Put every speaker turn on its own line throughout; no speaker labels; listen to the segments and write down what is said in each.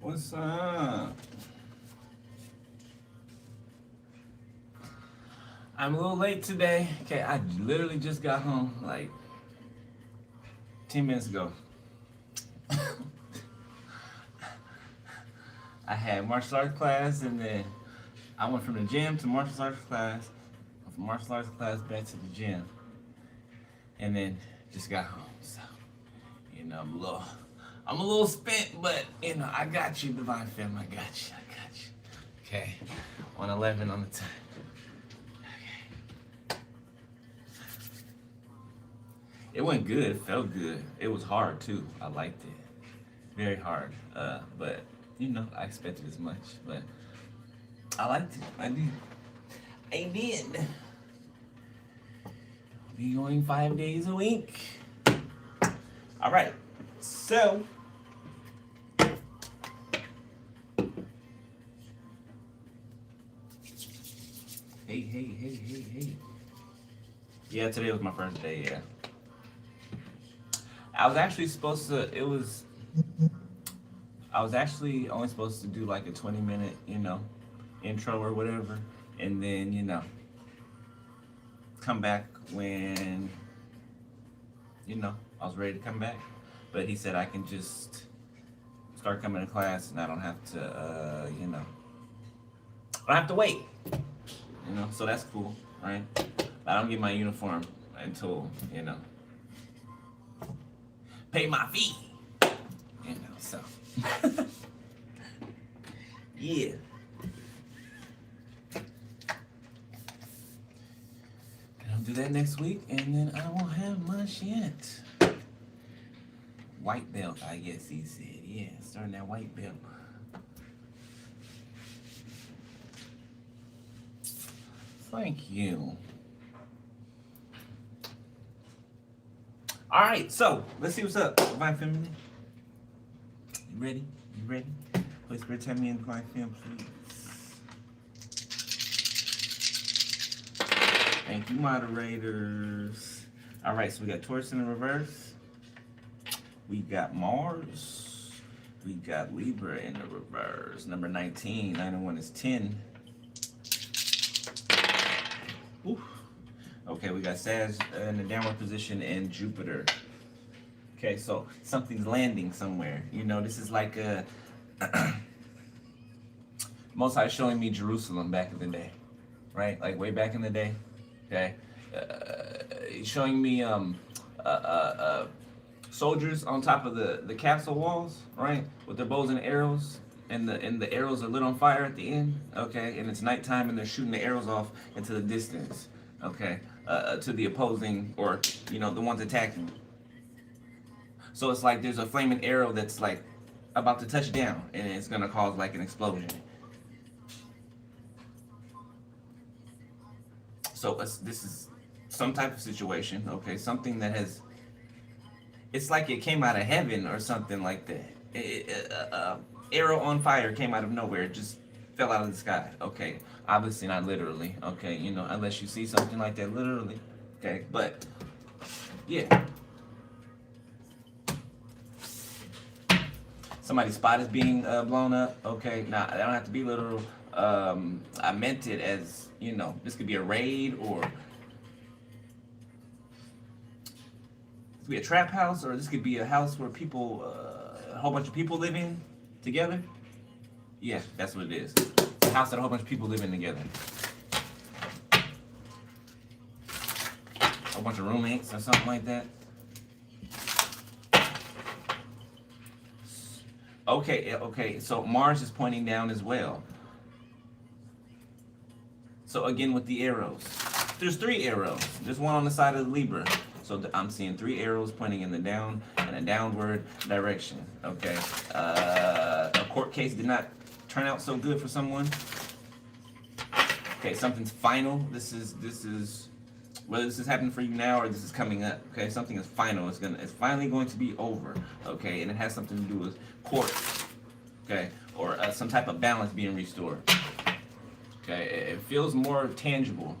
What's up? I'm a little late today. Okay, I literally just got home like 10 minutes ago. I had martial arts class and then I went from the gym to martial arts class, from martial arts class back to the gym, and then just got home. So, I'm a little spent, but I got you, Divine Fem. I got you. I got you. Okay, 111 on the time. It went good. It felt good. It was hard too. I liked it. Very hard. But I expected as much. But I liked it. I did. I did. Be going 5 days a week. All right. So. Hey. Yeah, today was my first day. Yeah. I was actually supposed to. I was actually only supposed to do like a 20-minute, intro or whatever, and then, come back when, I was ready to come back. But he said I can just start coming to class and I don't have to, I don't have to wait. So that's cool, right? I don't get my uniform until, pay my fee. So. Yeah. And I'll do that next week, and then I won't have much yet. White belt, I guess he said. Yeah, starting that white belt. Thank you. All right, so let's see what's up, Divine Feminine. You ready? You ready? Please pretend me in Divine Fem, please. Thank you, moderators. All right, so we got Taurus in the reverse. We got Mars. We got Libra in the reverse. Number 19. 9 and 1 is 10. Ooh. Okay, we got Sag in the downward position and Jupiter. Okay, so something's landing somewhere. This is like a Most High showing me Jerusalem back in the day, right? Like way back in the day. Okay, showing me soldiers on top of the castle walls, right, with their bows and arrows, and the arrows are lit on fire at the end. Okay, and it's nighttime and they're shooting the arrows off into the distance. Okay, to the opposing or the ones attacking. So it's like there's a flaming arrow that's like about to touch down and it's gonna cause like an explosion. So this is some type of situation, okay? Something that it's like it came out of heaven or something like that. Arrow on fire came out of nowhere. It just fell out of the sky, okay? Obviously not literally, okay? Unless you see something like that literally, okay? But, yeah. Somebody's spot is being blown up. Okay, now I don't have to be literal. I meant it as this could be a raid or this could be a trap house, or this could be a house where people, a whole bunch of people live in together. Yeah, that's what it is. A house that a whole bunch of people live in together. A whole bunch of roommates or something like that. Okay, so Mars is pointing down as well. So again with the arrows. There's 3 arrows. There's one on the side of the Libra. So I'm seeing 3 arrows pointing in the down and a downward direction. Okay. A court case did not turn out so good for someone. Okay, something's final. This is whether this is happening for you now or this is coming up. Okay, something is final. It's finally going to be over. Okay, and it has something to do with court. Okay, or some type of balance being restored. Okay, it feels more tangible,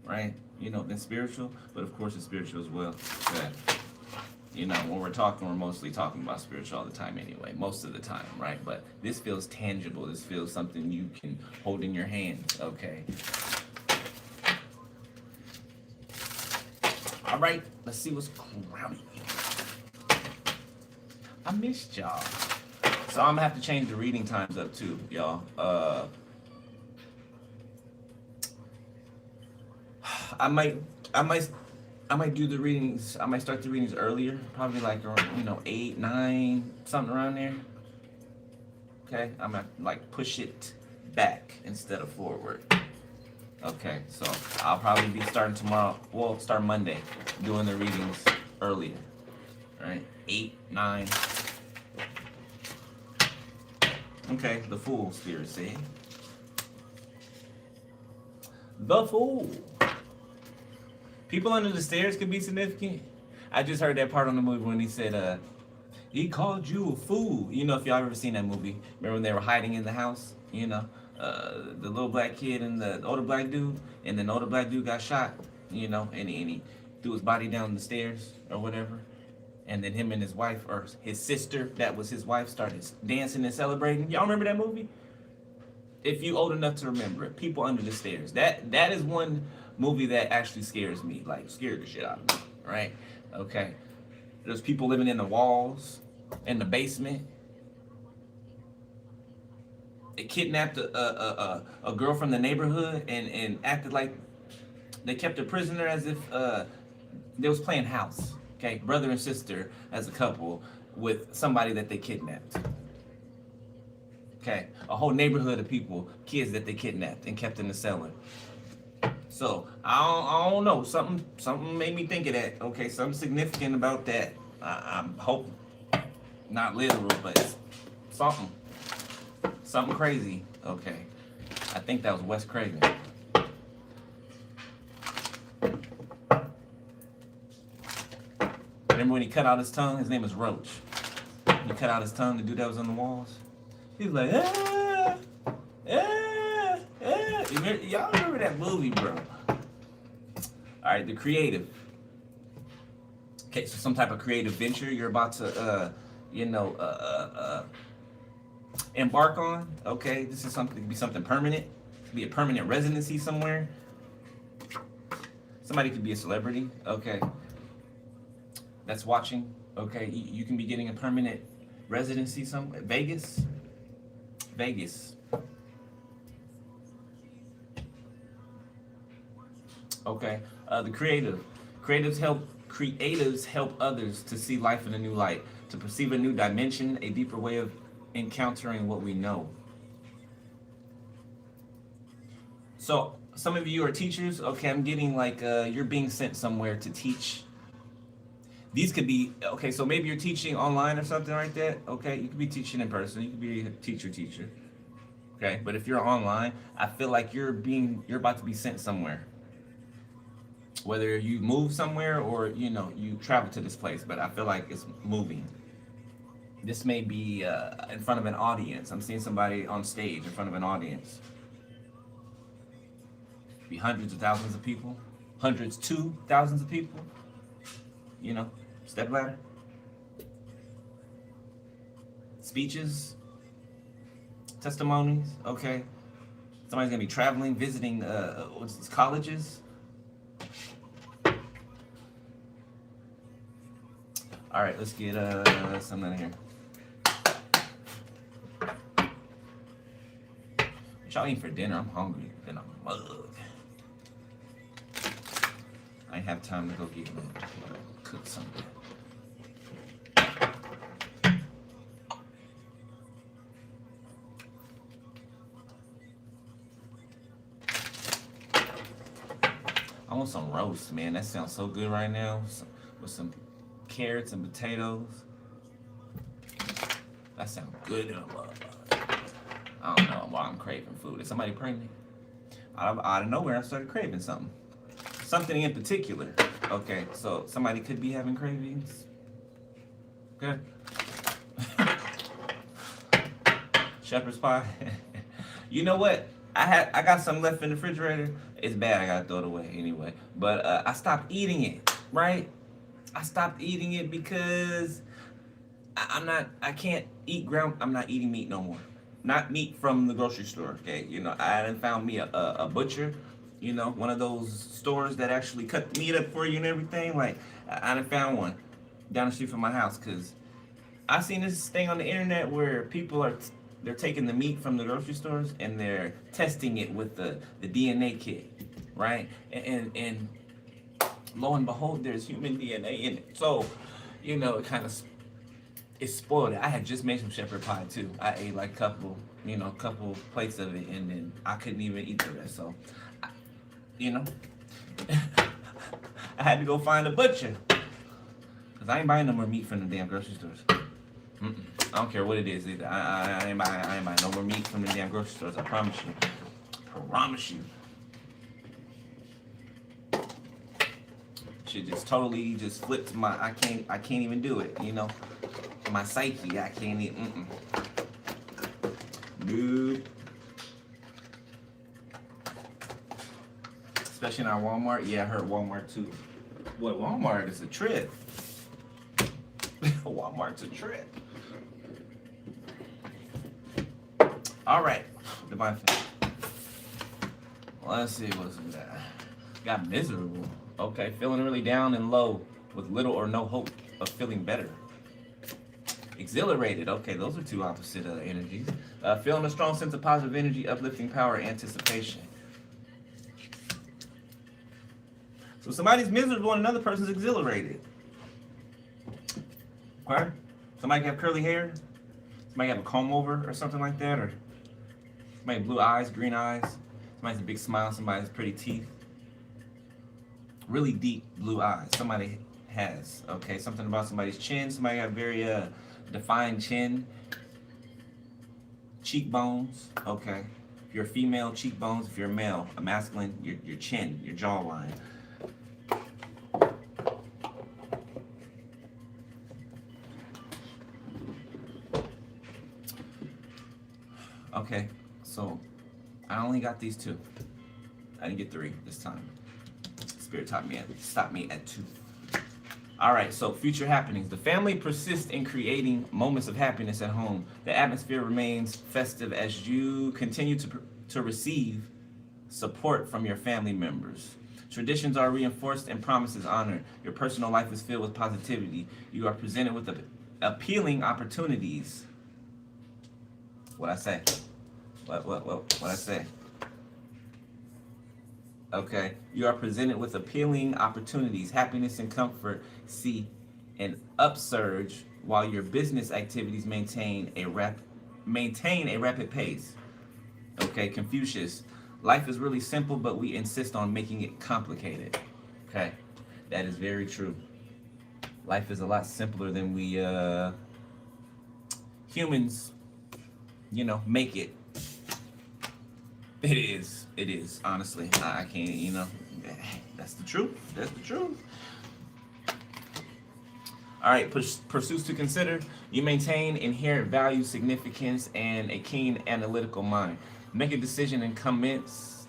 right? Than spiritual, but of course it's spiritual as well. Okay. You know, when we're talking, we're mostly talking about spiritual all the time anyway, most of the time, right? But this feels tangible. This feels something you can hold in your hands, okay? All right, let's see what's cloudy. I missed y'all. So I'm gonna have to change the reading times up too, y'all. I might do the readings. I might start the readings earlier, probably like around, 8, 9, something around there. Okay, I'm gonna like push it back instead of forward. Okay, so I'll probably be starting tomorrow. Well, start Monday, doing the readings earlier. All right, 8, 9. Okay, the Fool Spirit said. The Fool. People under the stairs could be significant. I just heard that part on the movie when he said, he called you a fool. You know, if y'all ever seen that movie. Remember when they were hiding in the house? The little black kid and the older black dude. And then the older black dude got shot, and he threw his body down the stairs or whatever. And then him and his wife, or his sister, that was his wife, started dancing and celebrating. Y'all remember that movie? If you old enough to remember it, People Under the Stairs. That is one movie that actually scares me, like scared the shit out of me, right? Okay. There's people living in the walls, in the basement. They kidnapped a girl from the neighborhood and acted like they kept her prisoner as if they was playing house. Okay, brother and sister as a couple with somebody that they kidnapped. Okay, a whole neighborhood of people, kids that they kidnapped and kept in the cellar. So I don't know. Something made me think of that. Okay, something significant about that. I'm hoping, not literal, but something crazy. Okay, I think that was Wes Craven. Remember when he cut out his tongue? His name is Roach. He cut out his tongue. The dude that was on the walls. He was like, ah, ah, ah. Y'all remember that movie, bro? All right, the creative. Okay, so some type of creative venture you're about to, embark on. Okay, this is something. It could be something permanent. It could be a permanent residency somewhere. Somebody could be a celebrity. Okay. That's watching. Okay, you can be getting a permanent residency somewhere. Vegas. Okay, the creatives help others to see life in a new light, to perceive a new dimension, a deeper way of encountering what we know. So some of you are teachers. Okay, I'm getting like you're being sent somewhere to teach. These could be, okay, so maybe you're teaching online or something like that. Okay, you could be teaching in person. You could be a teacher. Okay, but if you're online, I feel like you're about to be sent somewhere. Whether you move somewhere or, you travel to this place, but I feel like it's moving. This may be in front of an audience. I'm seeing somebody on stage in front of an audience. Be hundreds of thousands of people. Hundreds to thousands of people. Step ladder. Speeches. Testimonies. Okay. Somebody's going to be traveling, visiting colleges. All right, let's get something in here. What y'all eating for dinner? I'm hungry. Then I'm mug. I ain't have time to go get me cook something. I want some roast, man. That sounds so good right now. With some carrots and potatoes. That sounds good. I don't know why I'm craving food. Is somebody pregnant? Out of nowhere, I started craving something. Something in particular. Okay, so somebody could be having cravings. Okay. Shepherd's pie. You know what? I got some left in the refrigerator. It's bad. I gotta throw it away anyway. But I stopped eating it. Right? I stopped eating it because I can't eat I'm not eating meat no more. Not meat from the grocery store, okay? You know, I done found me a butcher, you know, one of those stores that actually cut the meat up for you and everything. Like, I done found one down the street from my house because I seen this thing on the internet where people are they're taking the meat from the grocery stores and they're testing it with the DNA kit, right? And lo and behold, there's human DNA in it. So, you know, it spoiled it. I had just made some shepherd pie too. I ate like couple plates of it, and then I couldn't even eat the rest. So, you know, I had to go find a butcher because I ain't buying no more meat from the damn grocery stores. I don't care what it is either. I ain't buying no more meat from the damn grocery stores. I promise you. Promise you. Shit just totally just flipped my. I can't even do it. You know, my psyche. I can't even. Dude. Especially in our Walmart. Yeah, I heard Walmart too. What Walmart is a trip. Walmart's a trip. All right, Divine Fam. Let's see what's in that. Got miserable. Okay, feeling really down and low with little or no hope of feeling better. Exhilarated. Okay, those are two opposite energies. Feeling a strong sense of positive energy, uplifting power, anticipation. So somebody's miserable and another person's exhilarated. Okay? Somebody have curly hair. Somebody have a comb over or something like that, or somebody blue eyes, green eyes. Somebody has a big smile. Somebody has pretty teeth. Really deep blue eyes. Somebody has. Okay, something about somebody's chin. Somebody got very defined chin. Cheekbones. Okay. If you're a female, cheekbones. If you're a male, a masculine, your chin, your jawline. Okay, so I only got these two. I didn't get three this time. Spirit stopped me at two. All right, so future happenings. The family persists in creating moments of happiness at home. The atmosphere remains festive as you continue to receive support from your family members. Traditions are reinforced and promises honored. Your personal life is filled with positivity. You are presented with appealing opportunities. What I say? What I say? Okay, you are presented with appealing opportunities, happiness and comfort. See an upsurge while your business activities maintain a rapid pace. Okay, Confucius. Life is really simple, but we insist on making it complicated. Okay, that is very true. Life is a lot simpler than we humans, you know, make it. It is, honestly. I can't, you know, that's the truth. That's the truth. All right, pursuits to consider. You maintain inherent value, significance, and a keen analytical mind. Make a decision and commence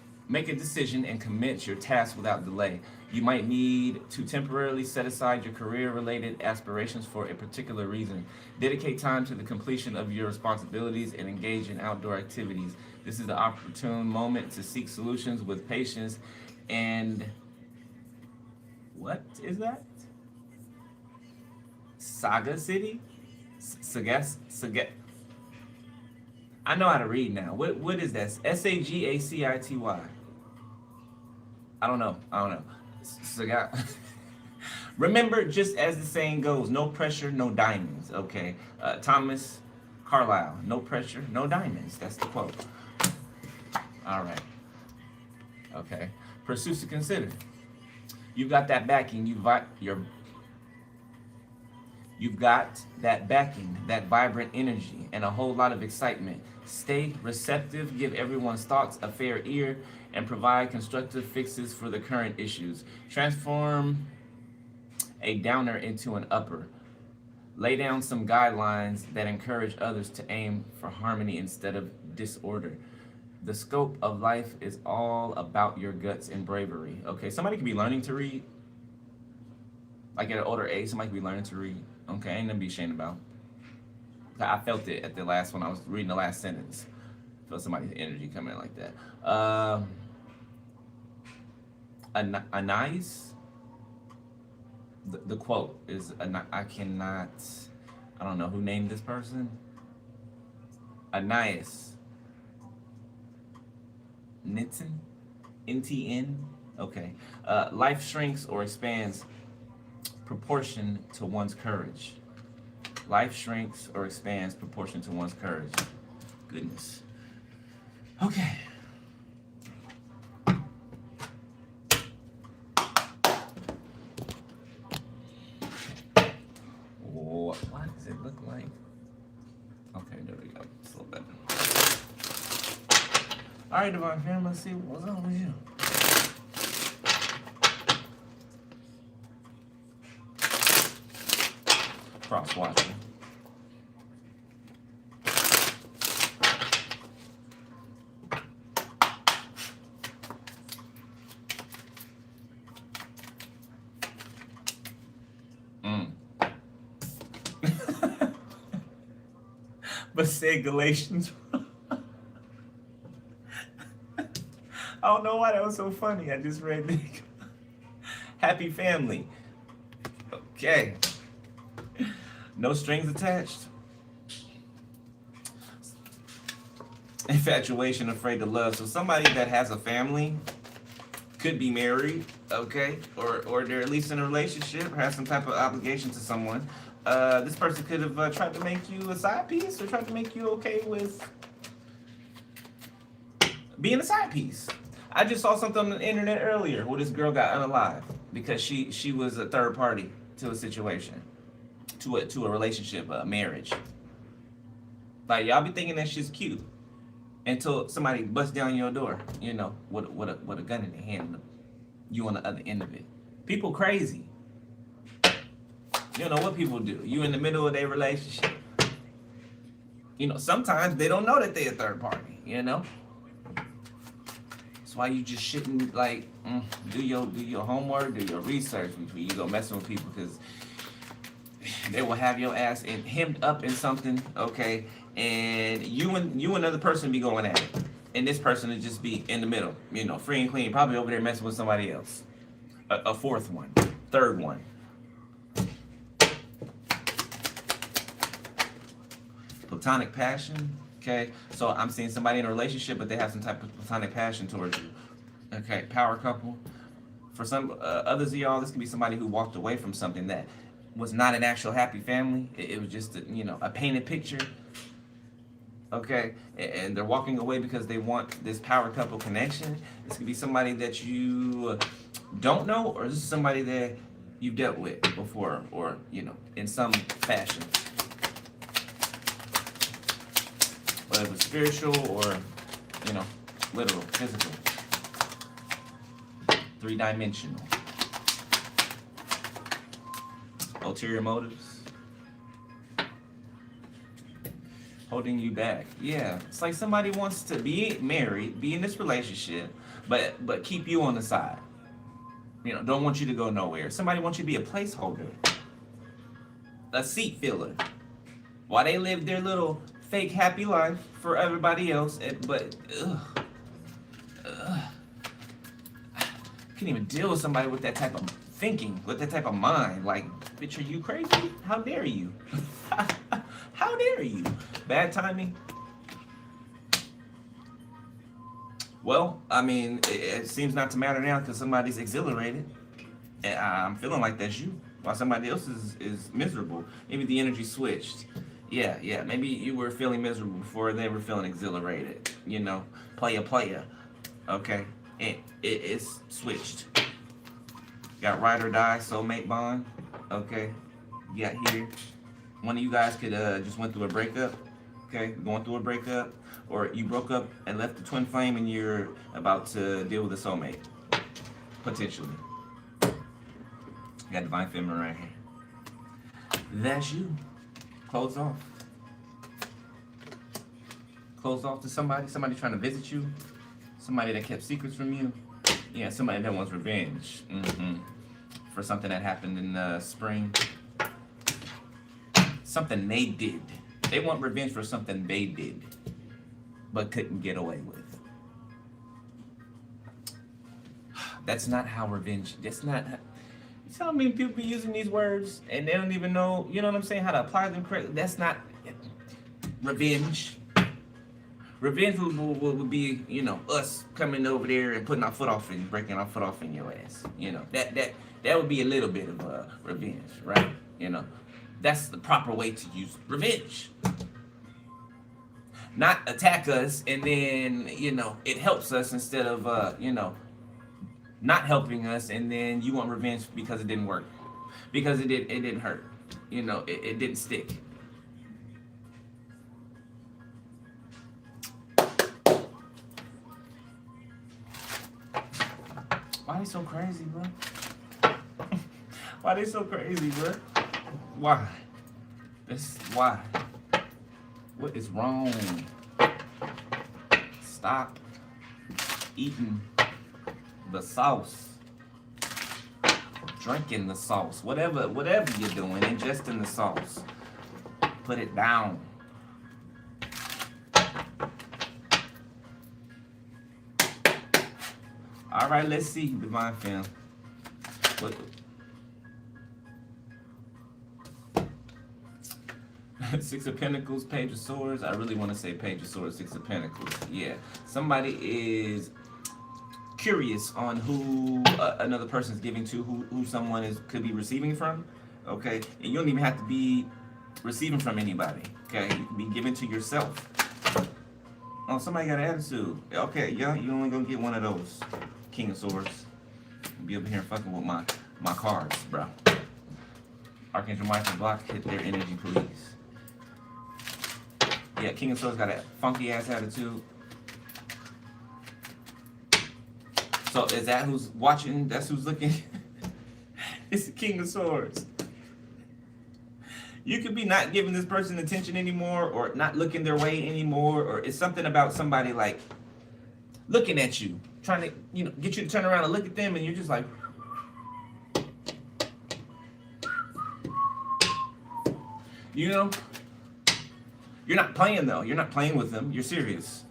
your task without delay. You might need to temporarily set aside your career-related aspirations for a particular reason. Dedicate time to the completion of your responsibilities and engage in outdoor activities. This is the opportune moment to seek solutions with patience and what is that? Saga City? Sagat. I know how to read now. What is that? Sagacity. I don't know. Sagat. Remember, just as the saying goes, no pressure, no diamonds. Okay. Thomas Carlyle. No pressure, no diamonds. That's the quote. All right. Okay. Pursuits to consider. You've got that backing. You've got that backing, that vibrant energy, and a whole lot of excitement. Stay receptive, give everyone's thoughts a fair ear, and provide constructive fixes for the current issues. Transform a downer into an upper. Lay down some guidelines that encourage others to aim for harmony instead of disorder. The scope of life is all about your guts and bravery. Okay, somebody could be learning to read. Like at an older age, somebody could be learning to read. Okay, ain't nothing to be ashamed about. I felt it at the last one. I was reading the last sentence. Felt somebody's energy coming in like that. Anais, the quote is, I cannot, I don't know who named this person. Anais Nitzen, NTN. Okay. Life shrinks or expands proportion to one's courage. Life shrinks or expands proportion to one's courage. Goodness. Okay. Why does it look like? Okay, there we go. It's a little better. All right, Divine Family, let's see what's up with you. Cross watching. But say Galatians. I don't know why that was so funny. I just read the happy family. Okay. No strings attached. Infatuation, afraid to love. So somebody that has a family could be married, okay, or they're at least in a relationship, or has some type of obligation to someone. This person could have tried to make you a side piece, or tried to make you okay with being a side piece. I just saw something on the internet earlier where this girl got unalived because she was a third party to a situation, to a relationship, a marriage. Like, y'all be thinking that shit's cute until somebody busts down your door, you know, with a gun in their hand, you on the other end of it. People crazy. You don't know what people do. You in the middle of their relationship. You know, sometimes they don't know that they're a third party, you know? That's why you just shouldn't, like, do your homework, do your research before you go messing with people, because they will have your ass hemmed up in something, okay? And you and another person be going at it. And this person would just be in the middle, you know, free and clean, probably over there messing with somebody else. A fourth one, third one. Platonic passion, okay? So I'm seeing somebody in a relationship, but they have some type of platonic passion towards you. Okay, power couple. For some others of y'all, this could be somebody who walked away from something that was not an actual happy family. It was just, a painted picture. Okay, and they're walking away because they want this power couple connection. This could be somebody that you don't know, or this is somebody that you've dealt with before, or, in some fashion. Whether it was spiritual or, literal, physical. Three-dimensional. Ulterior motives. Holding you back. Yeah, it's like somebody wants to be married, be in this relationship, but keep you on the side. Don't want you to go nowhere. Somebody wants you to be a placeholder, a seat filler, while they live their little fake happy life for everybody else. But can't even deal with somebody with that type of thinking, with that type of mind. Like, bitch, are you crazy? How dare you? How dare you? Bad timing. Well, I mean, it seems not to matter now because somebody's exhilarated. And I'm feeling like that's you, while somebody else is miserable. Maybe the energy switched. Yeah. Maybe you were feeling miserable before they were feeling exhilarated. Playa. Okay? It's switched. Got ride or die, soulmate bond. Okay? You got here. One of you guys could just went through a breakup. Okay? Going through a breakup. Or you broke up and left the twin flame and you're about to deal with a soulmate. Potentially. Got divine feminine right here. That's you. Close off. Close off to somebody trying to visit you, somebody that kept secrets from you. Yeah, somebody that wants revenge. for something that happened in the spring. Something they did. They want revenge for something they did, but couldn't get away with. That's not how revenge. That's not. You tell me people be using these words and they don't even know. You know what I'm saying? How to apply them correctly. That's not revenge. Revenge would be, you know, us coming over there and putting our foot off and breaking our foot off in your ass. You know, that would be a little bit of revenge, right? You know, that's the proper way to use revenge. Not attack us and then, you know, it helps us instead of, you know, not helping us, and then you want revenge because it didn't work, because it didn't hurt, you know, it didn't stick. Why they so crazy, bro? Why they so crazy, bro? Why? Why? What is wrong? Stop eating the sauce, drinking the sauce, whatever you're doing, ingesting the sauce. Put it down. All right, let's see, Divine Fam. What? Six of Pentacles, Page of Swords. I really want to say Page of Swords, Six of Pentacles. Yeah, somebody is curious on who another person is giving to, who someone could be receiving from. Okay, and you don't even have to be receiving from anybody. Okay, you can be giving to yourself. Oh, somebody got an attitude. Okay, yeah, you only gonna get one of those. King of Swords. Be up here fucking with my cards, bro. Archangel Michael block, hit their energy, please. Yeah, King of Swords got a funky ass attitude. So is that who's watching? That's who's looking? It's the King of Swords. You could be not giving this person attention anymore, or not looking their way anymore, or it's something about somebody like looking at you, trying to, you know, get you to turn around and look at them, and you're just like, you know, you're not playing though. You're not playing with them. You're serious.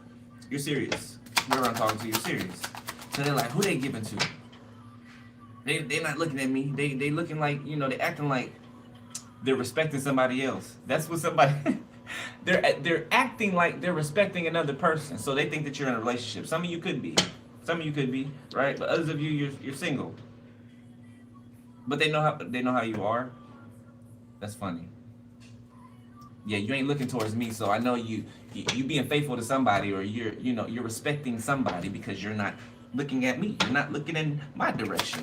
You're serious. Whoever I'm talking to, you're serious. So they're like, who they giving to? They're not looking at me. They looking like, you know, they acting like they're respecting somebody else. That's what somebody they're acting like they're respecting another person. So they think that you're in a relationship. Some of you could be. Some of you could be, right? But others of you, you're single. But they know how you are. That's funny. Yeah, you ain't looking towards me, so I know you being faithful to somebody, or you're respecting somebody because you're not looking at me. You're not looking in my direction.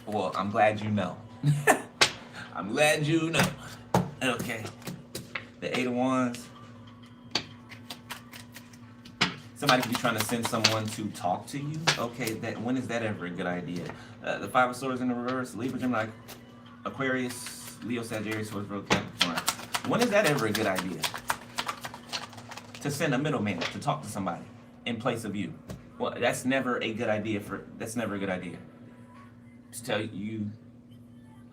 Well, I'm glad you know. I'm glad you know. Okay. The Eight of Wands. Somebody could be trying to send someone to talk to you. Okay, when is that ever a good idea? The Five of Swords in the reverse. Libra, Gemini, Aquarius, Leo, Sagittarius, Virgo, Capricorn. When is that ever a good idea? To send a middleman to talk to somebody in place of you. Well, that's never a good idea. That's never a good idea. Just tell you,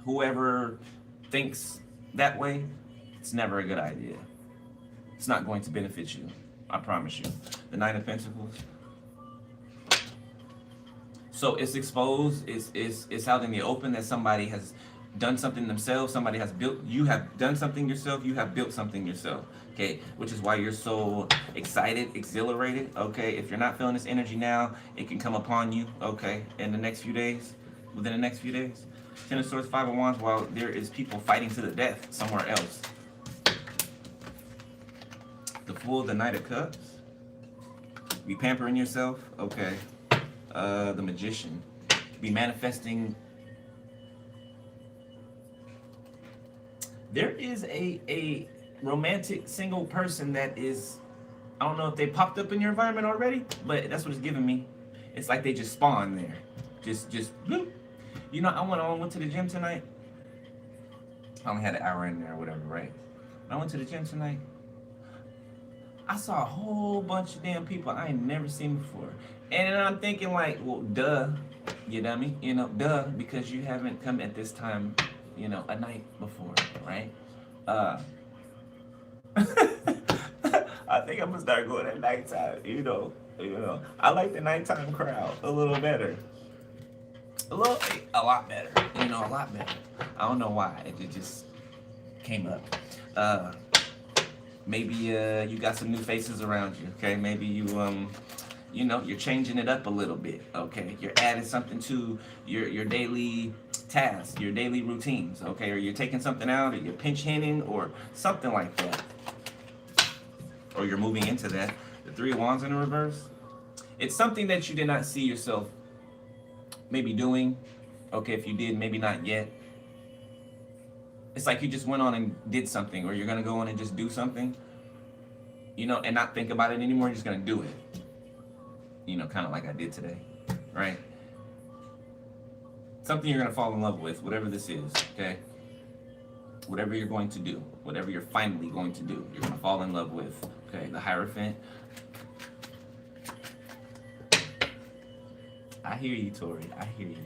whoever thinks that way, it's never a good idea. It's not going to benefit you. I promise you. The Nine of Pentacles. So it's exposed. It's out in the open that somebody has done something themselves. Somebody has built. You have done something yourself. You have built something yourself. Okay, which is why you're so excited, exhilarated. Okay, if you're not feeling this energy now, it can come upon you. Okay, in the next few days, within the next few days. Ten of Swords, Five of Wands. While there is people fighting to the death somewhere else. The Fool, the Knight of Cups. Be pampering yourself. Okay. The Magician. Be manifesting. There is a romantic single person that is, I don't know if they popped up in your environment already, but that's what it's giving me. It's like they just spawned there. Just bloop. You know, I went to the gym tonight. I only had an hour in there or whatever, right? When I went to the gym tonight, I saw a whole bunch of damn people I ain't never seen before. And I'm thinking like, well, duh. You dummy. Duh, because you haven't come at this time, a night before, right? I think I'm gonna start going at nighttime. I like the nighttime crowd a little better, a lot better. A lot better. I don't know why. It just came up. Maybe you got some new faces around you. Okay, maybe you're changing it up a little bit. Okay, you're adding something to your daily tasks, your daily routines. Okay, or you're taking something out, or you're pinch hitting, or something like that. Or you're moving into that. The Three of Wands in the reverse. It's something that you did not see yourself maybe doing. Okay, if you did, maybe not yet. It's like you just went on and did something, or you're gonna go on and just do something, and not think about it anymore. You're just gonna do it. Kind of like I did today, right? Something you're gonna fall in love with, whatever this is, okay? Whatever you're going to do, whatever you're finally going to do, you're gonna fall in love with, okay? The Hierophant. I hear you, Tori. I hear you.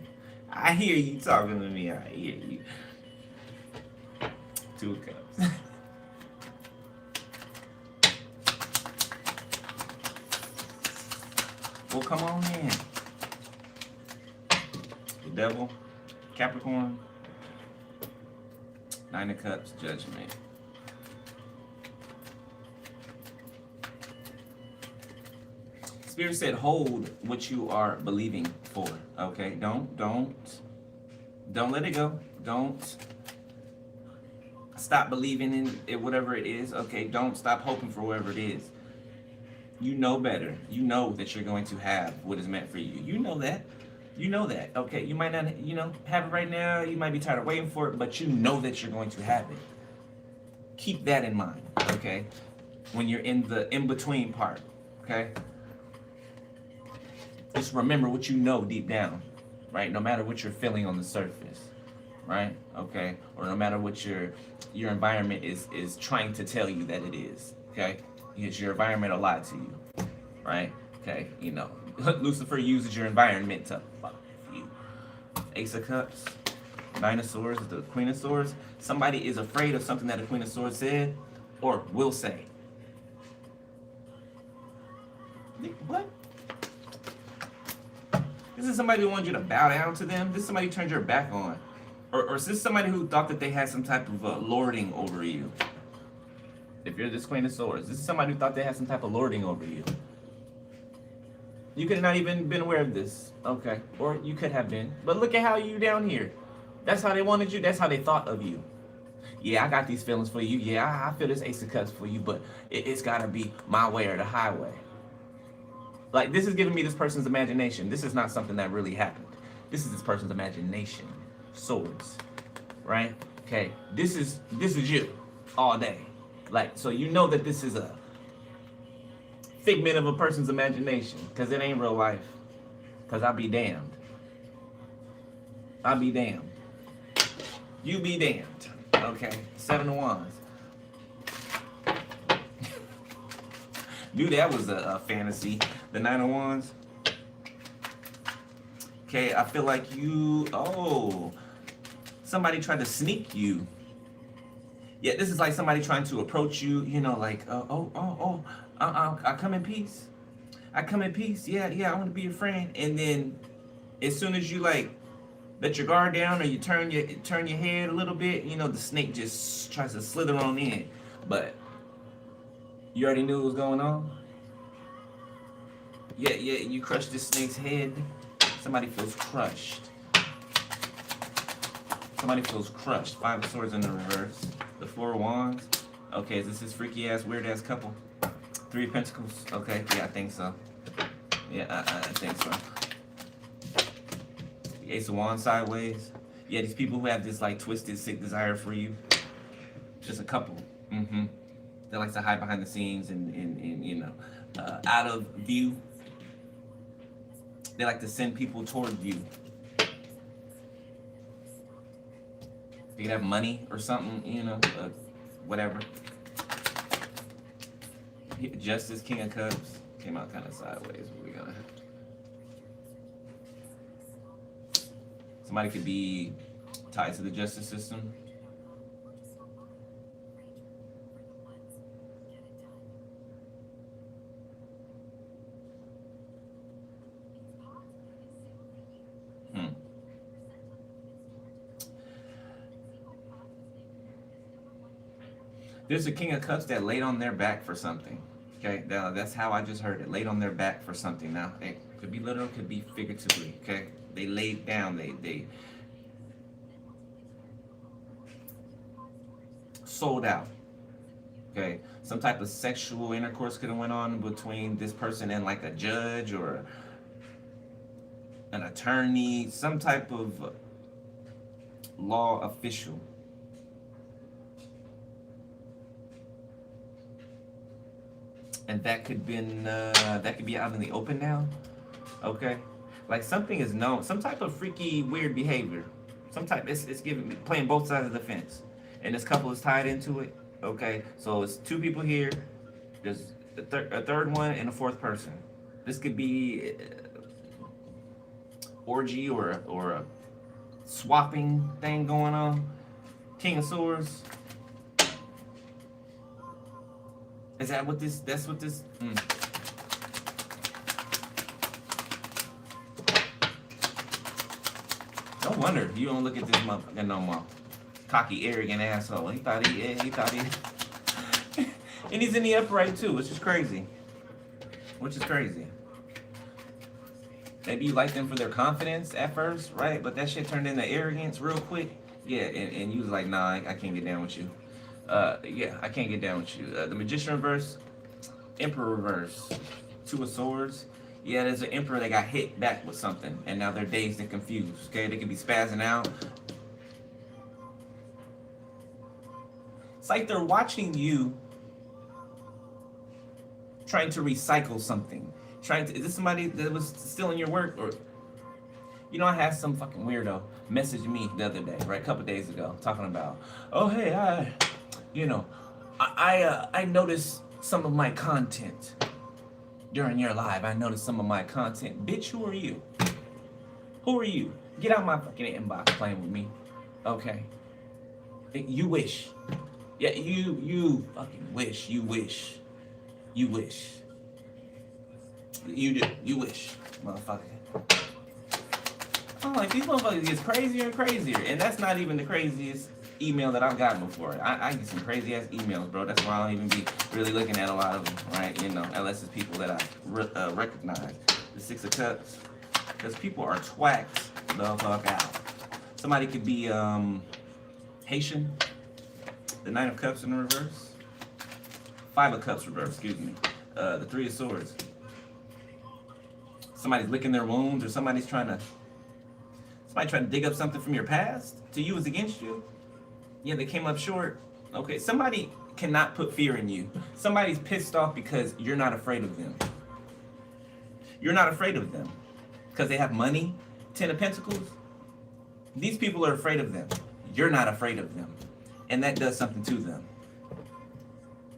I hear you talking to me. I hear you. Two of Cups. Well, come on in. The Devil, Capricorn, Nine of Cups, Judgment. Spirit said, hold what you are believing for. Okay, don't let it go. Don't stop believing in it, whatever it is. Okay, don't stop hoping for whatever it is. You know better. You know that you're going to have what is meant for you. You know that. Okay, you might not, have it right now. You might be tired of waiting for it, but you know that you're going to have it. Keep that in mind, okay? When you're in the in-between part, okay? Just remember what you know deep down, right? No matter what you're feeling on the surface, right? Okay? Or no matter what your environment is trying to tell you that it is, okay? Because your environment will lie to you, right? Okay, Lucifer uses your environment to fuck you. Ace of Cups, Nine of Swords, the Queen of Swords. Somebody is afraid of something that the Queen of Swords said or will say. What? This is somebody who wants you to bow down to them. This is somebody who turned your back on. Or is this somebody who thought that they had some type of lording over you? If you're this Queen of Swords, this is somebody who thought they had some type of lording over you. You could have not even been aware of this. Okay. Or you could have been. But look at how you down here. That's how they wanted you. That's how they thought of you. Yeah, I got these feelings for you. Yeah, I feel this Ace of Cups for you, but it's got to be my way or the highway. Like, this is giving me this person's imagination. This is not something that really happened. This is this person's imagination. Swords. Right? Okay. This is you all day. Like, so you know that this is a figment of a person's imagination, because it ain't real life. Because I'll be damned. I'll be damned. You be damned. Okay. Seven of Wands. Dude, that was a fantasy. The Nine of Wands. Okay, I feel like somebody tried to sneak you. Yeah, this is like somebody trying to approach you, like, I come in peace. I come in peace. Yeah, I want to be your friend. And then as soon as you like let your guard down or you turn your head a little bit, the snake just tries to slither on in. But you already knew what was going on. Yeah, you crushed this snake's head. Somebody feels crushed. Somebody feels crushed. Five of Swords in the reverse. The Four of Wands. Okay, is this this freaky ass, weird ass couple? Three of Pentacles. Okay, yeah, I think so. Yeah, I think so. The Ace of Wands sideways. Yeah, these people who have this like twisted, sick desire for you. Just a couple. They like to hide behind the scenes and out of view. They like to send people toward you. They could have money or something, whatever. Justice, King of Cups. Came out kind of sideways. What we gonna Somebody could be tied to the justice system. There's a King of Cups that laid on their back for something. Okay, now that's how I just heard it. Laid on their back for something. Now it could be literal, could be figuratively. Okay, they laid down. They sold out. Okay, some type of sexual intercourse could have went on between this person and like a judge or an attorney, some type of law official. And that could be out in the open now. Okay, like something is known, some type of freaky weird behavior, some type. It's giving me playing both sides of the fence, and this couple is tied into it. Okay, so it's two people here. There's a third one and a fourth person. This could be orgy or a swapping thing going on. King of Swords. Is that what this? That's what this. No wonder you don't look at this motherfucker no more. Cocky, arrogant asshole. He thought he. And he's in the upright too, which is crazy. Maybe you like them for their confidence at first, right? But that shit turned into arrogance real quick. Yeah, and you was like, nah, I can't get down with you. Yeah, I can't get down with you. The Magician reverse, Emperor reverse, Two of Swords. Yeah, there's an Emperor that got hit back with something, and now they're dazed and confused. Okay, they could be spazzing out. It's like they're watching you trying to recycle something. Is this somebody that was still in your work? Or, you know, I had some fucking weirdo message me the other day, right, a couple days ago, talking about, oh, hey, I noticed some of my content during your live. I noticed some of my content. Bitch, who are you? Who are you? Get out my fucking inbox playing with me. Okay. You wish. Yeah, you fucking wish. You wish. You wish. You do. You wish, motherfucker. I'm like, these motherfuckers get crazier and crazier. And that's not even the craziest email that I've gotten before. I get some crazy ass emails, bro. That's why I don't even be really looking at a lot of them, right? You know, unless it's people that I recognize. The Six of Cups. Because people are twacked the fuck out. Somebody could be Haitian. The Nine of Cups in the reverse. Five of Cups reverse, excuse me. The Three of Swords. Somebody's licking their wounds, or somebody trying to dig up something from your past to use against you. Yeah, they came up short. Okay, somebody cannot put fear in you. Somebody's pissed off because you're not afraid of them. You're not afraid of them because they have money. Ten of Pentacles. These people are afraid of them. You're not afraid of them, and that does something to them.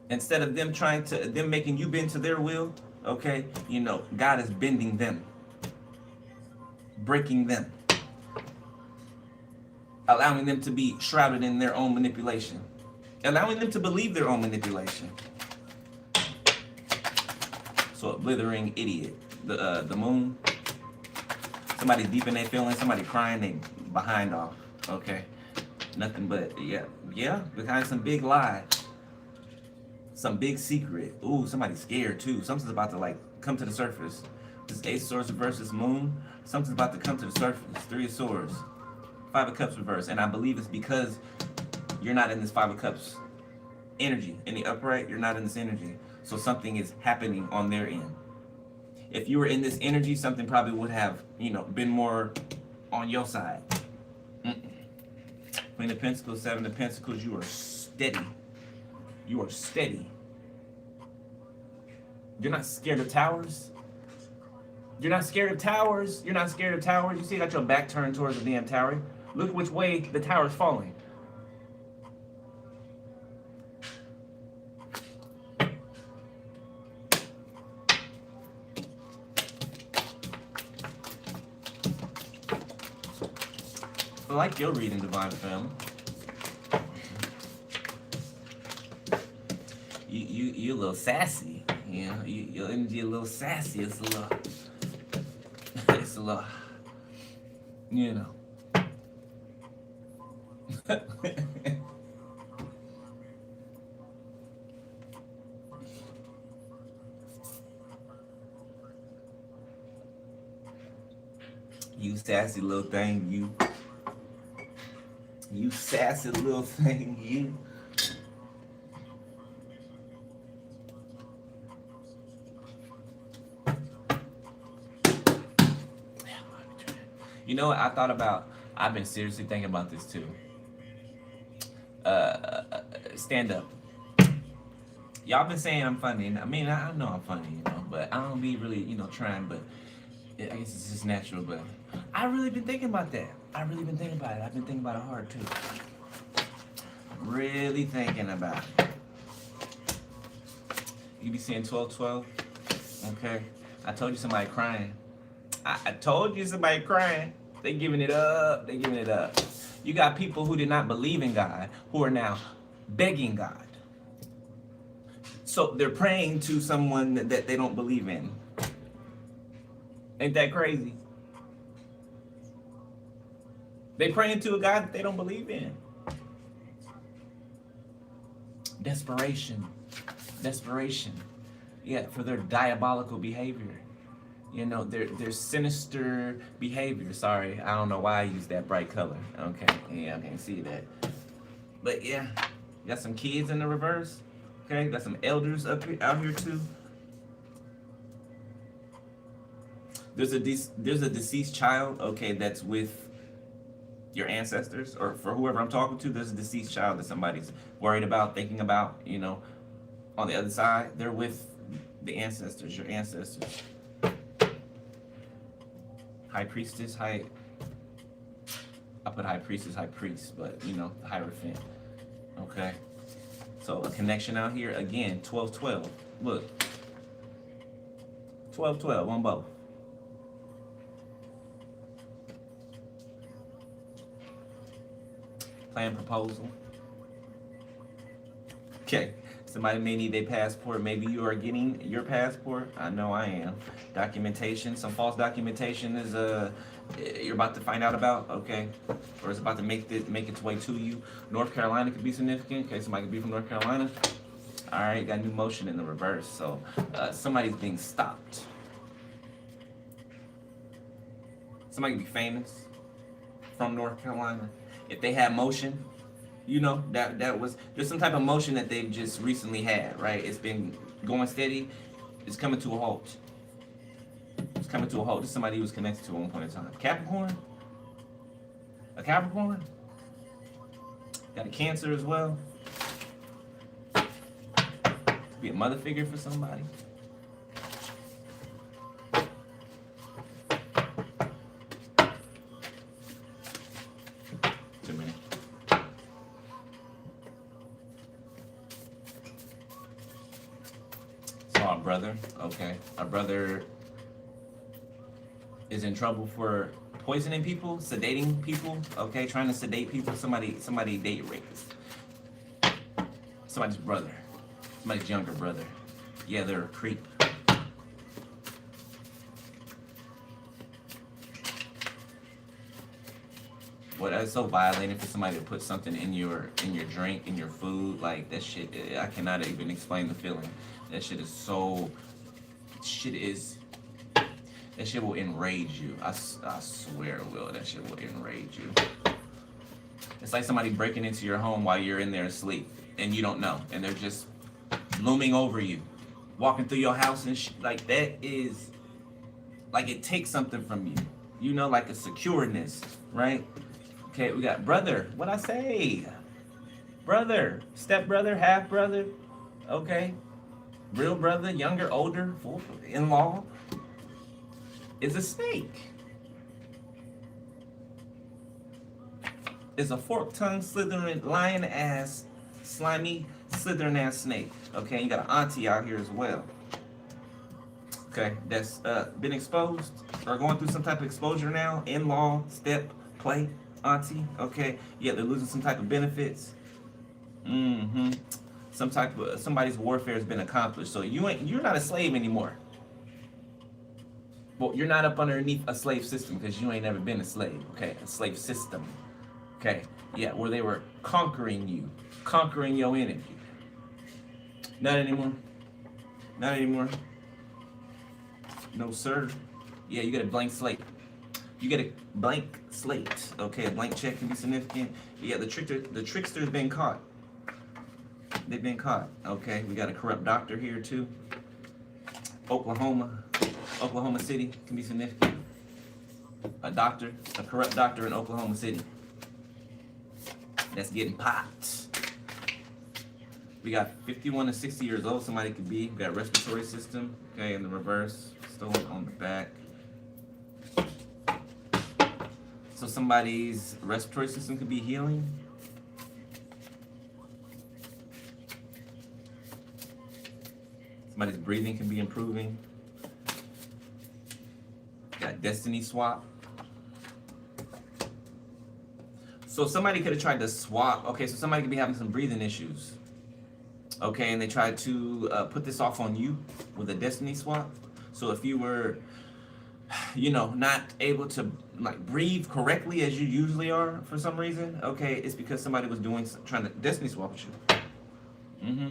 Instead of them making you bend to their will, okay, you know, God is bending them, breaking them, allowing them to be shrouded in their own manipulation, allowing them to believe their own manipulation. So a blithering idiot. The Moon. Somebody deep in their feelings. Somebody crying they behind off. Okay, nothing but yeah, behind some big lie. Some big secret. Ooh, somebody's scared too. Something's about to like come to the surface. This Ace of Swords versus Moon. Something's about to come to the surface. Three of Swords. Five of Cups reverse. And I believe it's because you're not in this Five of Cups energy. In the upright, you're not in this energy. So something is happening on their end. If you were in this energy, something probably would have, you know, been more on your side. Queen of Pentacles, Seven of Pentacles, you are steady. You are steady. You're not scared of towers. You're not scared of towers. You're not scared of towers. You see, you got your back turned towards the damn tower. Look which way the tower is falling. like your reading, Divine Family. You a little sassy, you know. Your energy a little sassy. It's a little, it's a little, you know. You sassy little thing, you sassy little thing, you. You know what I thought about? I've been seriously thinking about this too. Stand up. Y'all been saying I'm funny. I mean, I know I'm funny, you know, but I don't be really, you know, trying. But I guess it's just natural. But I really been thinking about that. I really been thinking about it. I've been thinking about it hard too. Really thinking about it. You be seeing 1212. Okay. I told you somebody crying. I told you somebody crying. They giving it up. They giving it up. You got people who did not believe in God who are now begging God. So they're praying to someone that they don't believe in. Ain't that crazy? They praying to a God that they don't believe in. Desperation. Desperation. Yeah, for their diabolical behavior. You know, their sinister behavior. Sorry, I don't know why I used that bright color. Okay, yeah, I can't see that. But yeah, got some kids in the reverse. Okay, got some elders out here too. There's a deceased child. Okay, that's with your ancestors, or for whoever I'm talking to. There's a deceased child that somebody's worried about, thinking about. You know, on the other side, they're with the ancestors, your ancestors. High priestess, I put high priestess, high priest, but you know, the Hierophant. Okay. So a connection out here again, 1212. Look. 1212 on both. Plan proposal. Okay. Somebody may need their passport. Maybe you are getting your passport. I know I am. Documentation. Some false documentation is you're about to find out about. Okay, or it's about to make its way to you. North Carolina could be significant. Okay, somebody could be from North Carolina. All right, got new motion in the reverse. So somebody's being stopped. Somebody could be famous from North Carolina. If they have motion. You know, there's some type of motion that they've just recently had, right? It's been going steady. It's coming to a halt. It's coming to a halt. This is somebody who was connected to at one point in time. Capricorn? A Capricorn? Got a Cancer as well. Could be a mother figure for somebody. Our brother, okay. Our brother is in trouble for poisoning people, sedating people, okay, trying to sedate people. Somebody date rapist. Somebody's brother. Somebody's younger brother. Yeah, they're a creep. Well, that's so violating for somebody to put something in your drink, in your food, like that shit. I cannot even explain the feeling. That shit is so. That shit will enrage you. I swear it will. That shit will enrage you. It's like somebody breaking into your home while you're in there asleep and you don't know, and they're just looming over you, walking through your house and like that is like it takes something from you. You know, like a secureness, right? Okay, we got brother. What I say? Brother, step brother, half brother. Okay. Real brother, younger, older, in-law, is a snake. Is a fork-tongued, slithering, lion-ass, slimy, slithering-ass snake. Okay, you got an auntie out here as well. Okay, that's been exposed or going through some type of exposure now. In-law, step, play, auntie. Okay, yeah, they're losing some type of benefits. Mm-hmm. Some type of somebody's warfare has been accomplished. So you're not a slave anymore. Well, you're not up underneath a slave system because you ain't never been a slave. Okay, a slave system. Okay, yeah, where they were conquering you, conquering your energy. Not anymore. Not anymore. No, sir. Yeah, you get a blank slate. You get a blank slate. Okay, a blank check can be significant. Yeah, the trickster's been caught. They've been caught. Okay, we got a corrupt doctor here too. Oklahoma City can be significant. A corrupt doctor in Oklahoma City. That's getting popped. We got 51 to 60 years old. Somebody could be. We got respiratory system. Okay, in the reverse. Stolen on the back. So somebody's respiratory system could be healing. Somebody's breathing can be improving. Got destiny swap. So somebody could have tried to swap. Okay, so somebody could be having some breathing issues. Okay, and they tried to put this off on you with a destiny swap. So if you were, not able to like breathe correctly as you usually are for some reason, okay, it's because somebody was trying to destiny swap with you. Mm-hmm.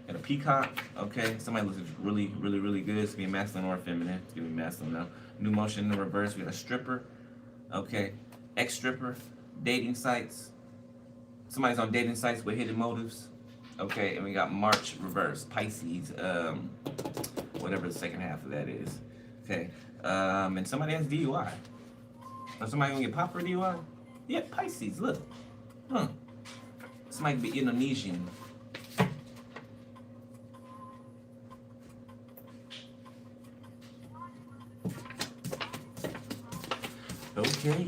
And a peacock, okay, somebody looks really, really, really good. It's gonna be masculine or feminine. It's gonna be masculine now. New motion in the reverse. We got a stripper, okay, ex-stripper, dating sites. Somebody's on dating sites with hidden motives, okay, and we got March reverse, Pisces, whatever the second half of that is, okay, and somebody has DUI. Or somebody gonna get popped for DUI? Yeah, Pisces. Look, Somebody could be Indonesian. Okay.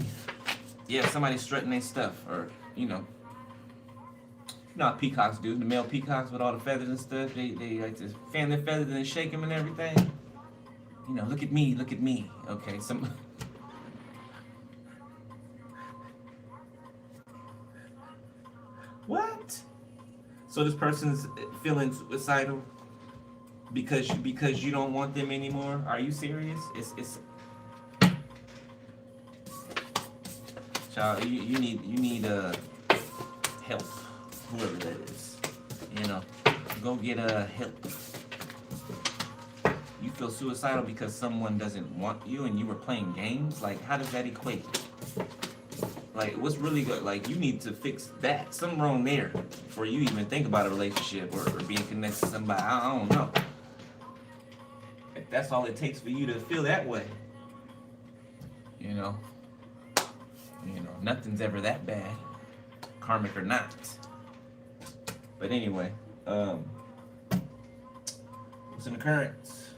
Yeah, somebody's strutting their stuff, or you know how peacocks do. The male peacocks with all the feathers and stuff. They like to fan their feathers and shake them and everything. Look at me, look at me. Okay, What? So this person's feeling suicidal because you don't want them anymore? Are you serious? It's child, you need help, whoever that is. Go get help. You feel suicidal because someone doesn't want you and you were playing games? Like, how does that equate? Like, what's really good? Like, you need to fix that. Something wrong there before you even think about a relationship or being connected to somebody. I don't know. If that's all it takes for you to feel that way. Nothing's ever that bad, karmic or not. But anyway, what's in the currents?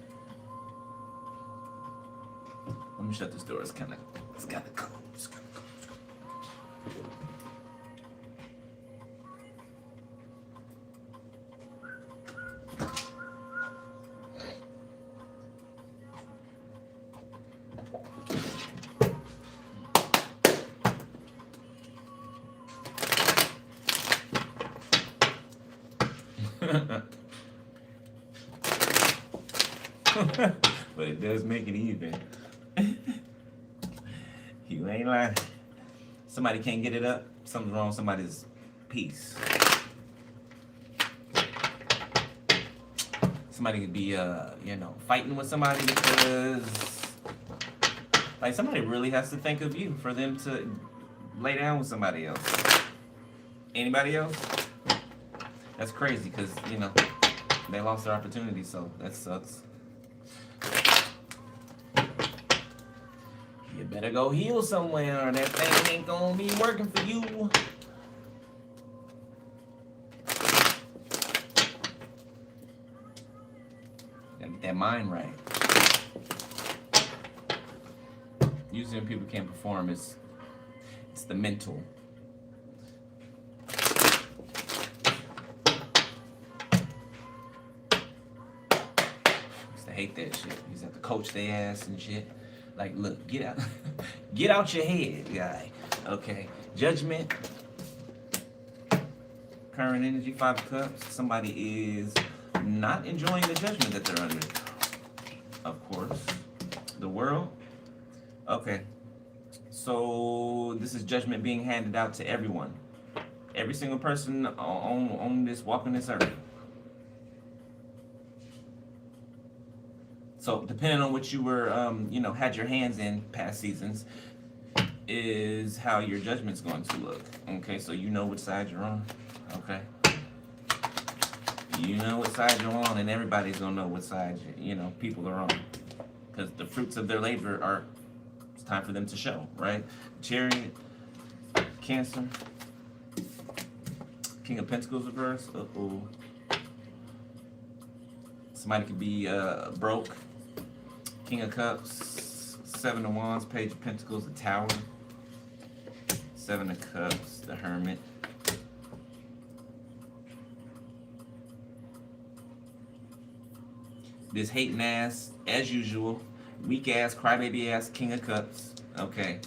Let me shut this door. It's gotta go. But it does make it even. You ain't lying. Somebody can't get it up. Something's wrong with somebody's peace. Somebody could be, fighting with somebody because, like, somebody really has to think of you for them to lay down with somebody else. Anybody else? That's crazy because, they lost their opportunity, so that sucks. You better go heal somewhere or that thing ain't gonna be working for you. Gotta get that mind right. Usually when people can't perform, it's the mental. I hate that shit. You used to have to coach their ass and shit. Like, look, get out your head, guy. Okay, Judgment, current energy, 5 of Cups. Somebody is not enjoying the judgment that they're under. Of course. The World. Okay. So this is judgment being handed out to everyone. Every single person on this, walking this earth. So depending on what you were, had your hands in past seasons, is how your judgment's going to look. Okay, so you know which side you're on. Okay. You know what side you're on, and everybody's gonna know what side people are on, because the fruits of their labor it's time for them to show, right? Chariot, Cancer, King of Pentacles reverse. Somebody could be broke. King of Cups, 7 of Wands, Page of Pentacles, the Tower, 7 of Cups, the Hermit. This hating ass, as usual, weak ass, crybaby ass, King of Cups, okay,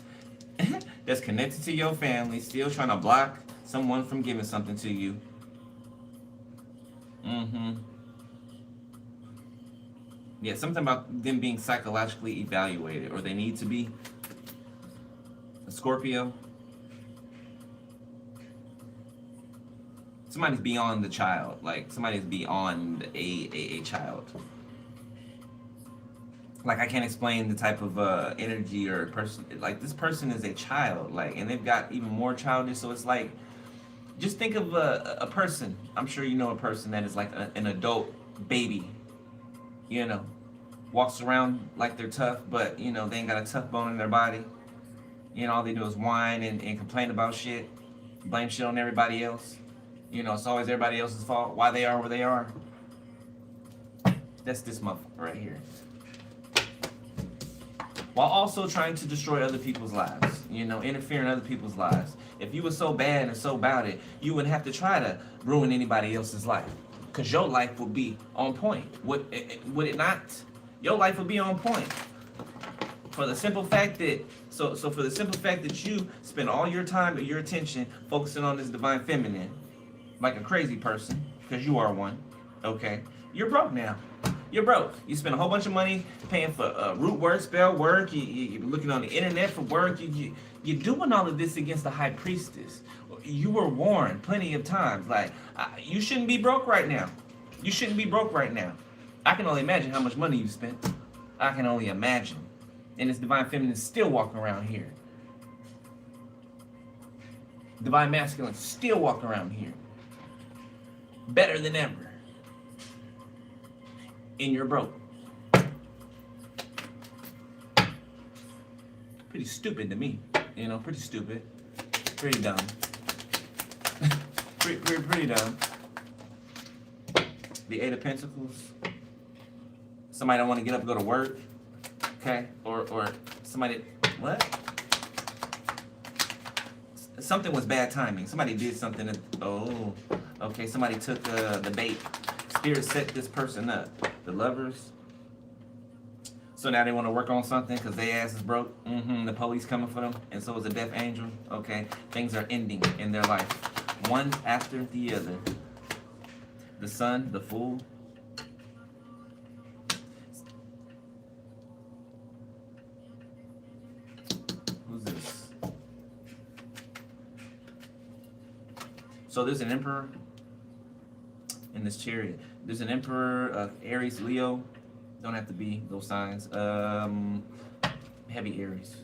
that's connected to your family, still trying to block someone from giving something to you. Yeah, something about them being psychologically evaluated, or they need to be. A Scorpio. Somebody's beyond the child, like somebody's beyond a child. Like, I can't explain the type of energy or person. Like, this person is a child, like, and they've got even more childish. So it's like, just think of a person. I'm sure you know a person that is like an adult baby. Walks around like they're tough, but they ain't got a tough bone in their body. All they do is whine and complain about shit, blame shit on everybody else. It's always everybody else's fault why they are where they are. That's this motherfucker right here. While also trying to destroy other people's lives, interfere in other people's lives. If you were so bad and so about it, you wouldn't have to try to ruin anybody else's life, because your life would be on point. Would it not? Your life would be on point. For the simple fact that, for the simple fact that you spend all your time and your attention focusing on this divine feminine, like a crazy person, because you are one, okay? You're broke now. You're broke. You spend a whole bunch of money paying for root work, spell work. You're looking on the internet for work. You're doing all of this against the high priestess. You were warned plenty of times. Like, you shouldn't be broke right now. You shouldn't be broke right now. I can only imagine how much money you spent. I can only imagine. And this divine feminine is still walking around here. Divine masculine still walking around here. Better than ever. And you're broke. Pretty stupid to me. Pretty stupid. Pretty dumb. pretty dumb. The 8 of Pentacles. Somebody don't want to get up and go to work. Okay? Or somebody, what? Something was bad timing. Somebody did something okay, somebody took the bait. Spirit set this person up. The Lovers. So now they want to work on something because their ass is broke. The police coming for them, and so is a death angel. Okay, things are ending in their life, one after the other. The Sun, the Fool. Who's this? So there's an Emperor in this Chariot. There's an Emperor, Aries, Leo. Don't have to be those signs. Heavy Aries.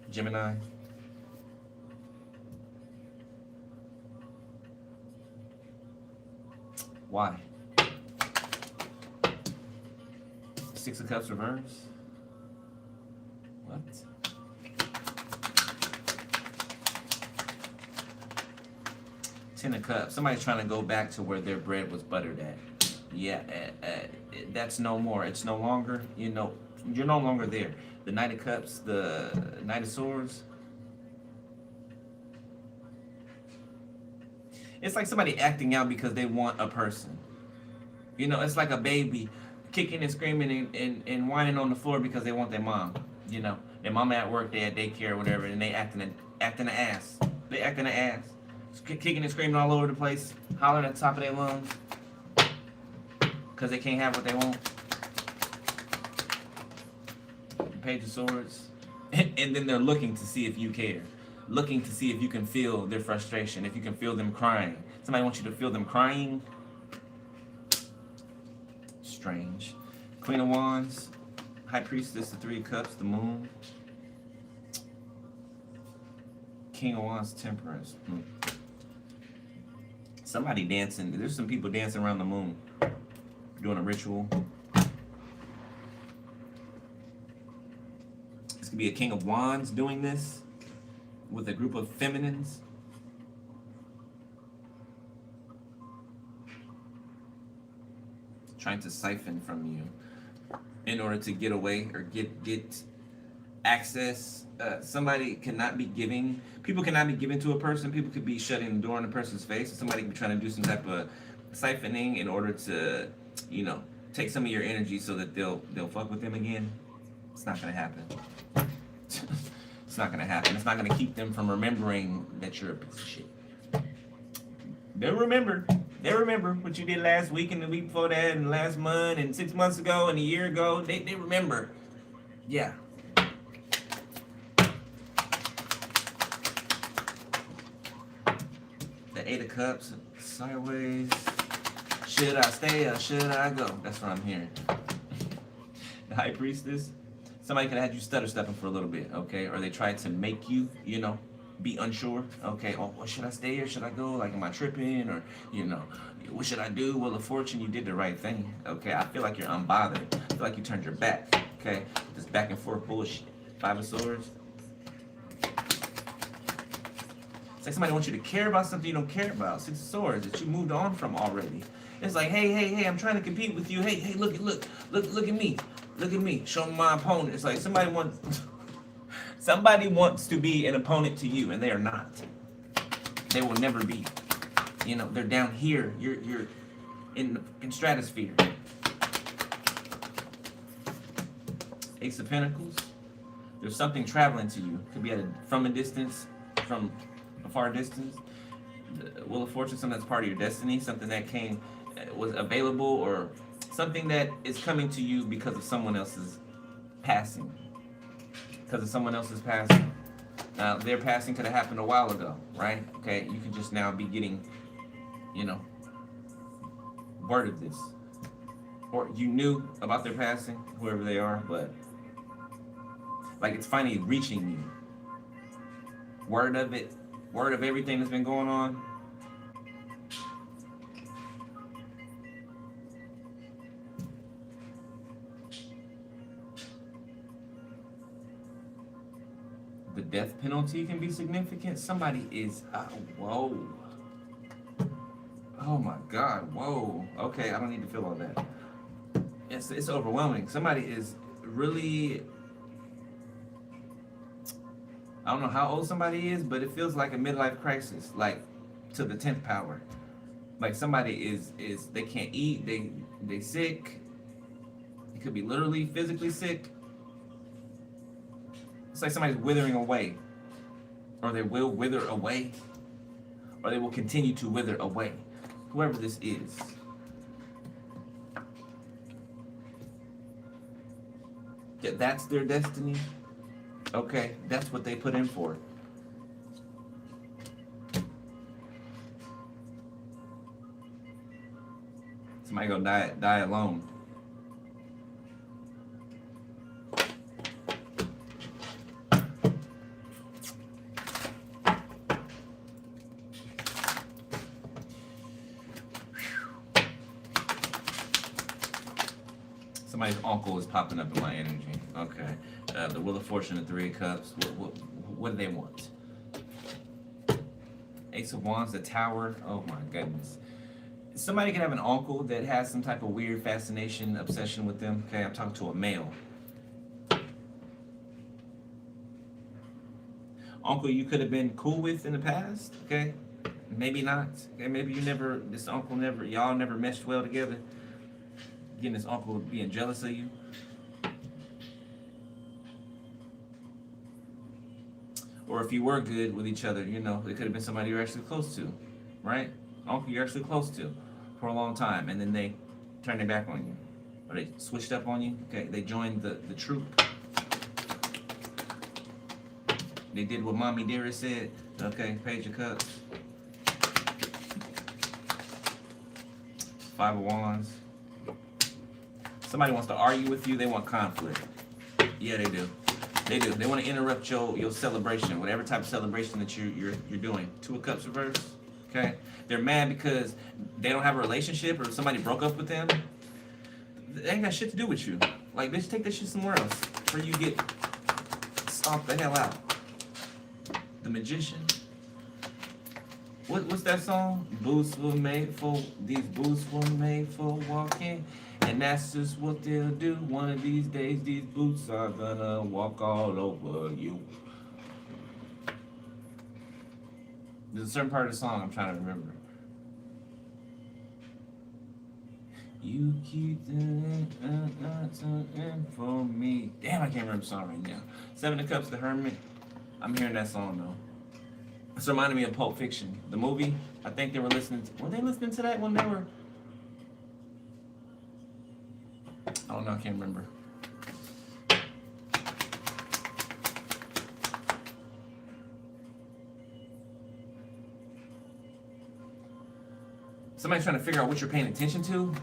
Gemini. Why? 6 of Cups reverse. What? Ten of Cups. Somebody's trying to go back to where their bread was buttered at. Yeah, that's no more. It's no longer, you're no longer there. The Knight of Cups, the Knight of Swords. It's like somebody acting out because they want a person. It's like a baby kicking and screaming and whining on the floor because they want their mom. Their mama at work, they at daycare or whatever, and they acting an ass. They acting an ass. Kicking and screaming all over the place, hollering at the top of their lungs. Because they can't have what they want. Page of Swords. And then they're looking to see if you care. Looking to see if you can feel their frustration, if you can feel them crying. Somebody wants you to feel them crying. Strange. Queen of Wands. High Priestess, the Three of Cups, the Moon. King of Wands, Temperance. Somebody dancing. There's some people dancing around the moon. Doing a ritual. This could be a King of Wands doing this with a group of feminines. Trying to siphon from you in order to get away or get access. Somebody cannot be giving. People cannot be giving to a person. People could be shutting the door in a person's face. Somebody could be trying to do some type of siphoning in order to, you know, take some of your energy so that they'll fuck with them again. It's not gonna happen. It's not gonna happen. It's not gonna keep them from remembering that you're a piece of shit. They'll remember. They remember what you did last week and the week before that and last month and 6 months ago and a year ago. They remember. Yeah. The Eight of Cups, sideways. Should I stay or should I go? That's what I'm hearing. The High Priestess. Somebody could have had you stutter stepping for a little bit, okay? Or they tried to make you, you know, be unsure. Okay, oh, well, should I stay or should I go? Like, am I tripping? Or, you know, what should I do? Well, of fortune, you did the right thing, okay? I feel like you're unbothered. I feel like you turned your back, okay? This back and forth bullshit. Five of Swords. It's like somebody wants you to care about something you don't care about. Six of Swords that you moved on from already. It's like, hey, I'm trying to compete with you. Hey, look at me. Look at me. Show me my opponent. It's like somebody wants to be an opponent to you, and they are not. They will never be. You know, they're down here. You're in stratosphere. Ace of Pentacles. There's something traveling to you. Could be from a distance, from a far distance. The Wheel of Fortune, something that's part of your destiny, something that was available, or something that is coming to you because of someone else's passing. Because of someone else's passing. Now, their passing could have happened a while ago, right? Okay, you can just now be getting, you know, word of this. Or you knew about their passing, whoever they are, but like it's finally reaching you. Word of it, word of everything that's been going on. The death penalty can be significant. Somebody is, whoa. Oh my God, whoa. Okay, I don't need to feel all that. It's overwhelming. Somebody is really, I don't know how old somebody is, but it feels like a midlife crisis, like to the 10th power. Like somebody is they can't eat, they sick. It could be literally physically sick. It's like somebody's withering away, or they will wither away, or they will continue to wither away. Whoever this is. Yeah, that's their destiny. Okay, that's what they put in for. Somebody gonna die alone. Somebody's uncle is popping up in my energy. Okay. The Wheel of Fortune, the Three of Cups. What do they want? Ace of Wands, the Tower. Oh my goodness. Somebody can have an uncle that has some type of weird fascination, obsession with them. Okay, I'm talking to a male. Uncle you could have been cool with in the past. Okay. Maybe not. Okay, maybe y'all never meshed well together. Getting this uncle being jealous of you. Or if you were good with each other, you know, it could have been somebody you're actually close to, right? Uncle you're actually close to for a long time, and then they turned their back on you. Or they switched up on you. Okay, they joined the troop. They did what Mommy Dearest said. Okay, Page of Cups. Five of Wands. Somebody wants to argue with you. They want conflict. Yeah, they do. They do. They want to interrupt your celebration, whatever type of celebration that you're doing. Two of Cups reversed. Okay, they're mad because they don't have a relationship or somebody broke up with them. They ain't got shit to do with you. Like, bitch, take that shit somewhere else, where you get stomped the hell out. The Magician. What's that song? Boots were made for, these boots were made for walking, and that's just what they'll do. One of these days, these boots are gonna walk all over you. There's a certain part of the song I'm trying to remember. You keep doing for me. Damn, I can't remember the song right now. Seven of Cups, The Hermit. I'm hearing that song though. It's reminding me of Pulp Fiction, the movie. I think they were listening to, were they listening to that when they were? I don't know, I can't remember. Somebody's trying to figure out what you're paying attention to.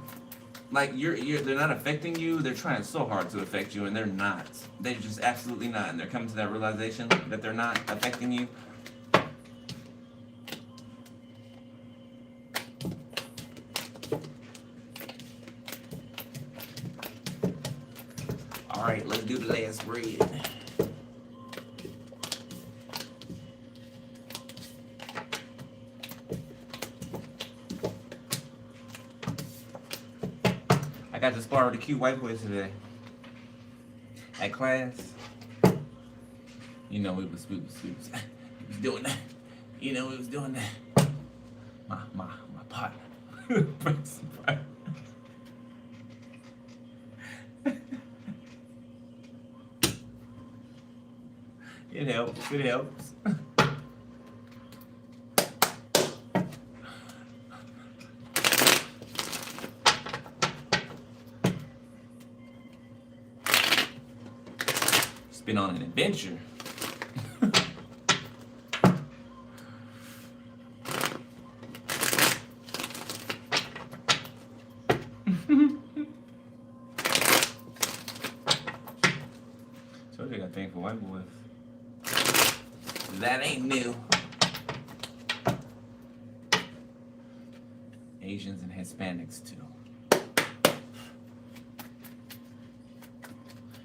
Like, they're not affecting you. They're trying so hard to affect you, and they're not. They're just absolutely not. And they're coming to that realization that they're not affecting you. All right, let's do the last spread. I got to spar with the cute white boys today. At class. You know, we was doing that. You know, we was doing that. My partner. It helps. It helps. It's been on an adventure. Told you I got a thing for white boys. That ain't new. Asians and Hispanics too.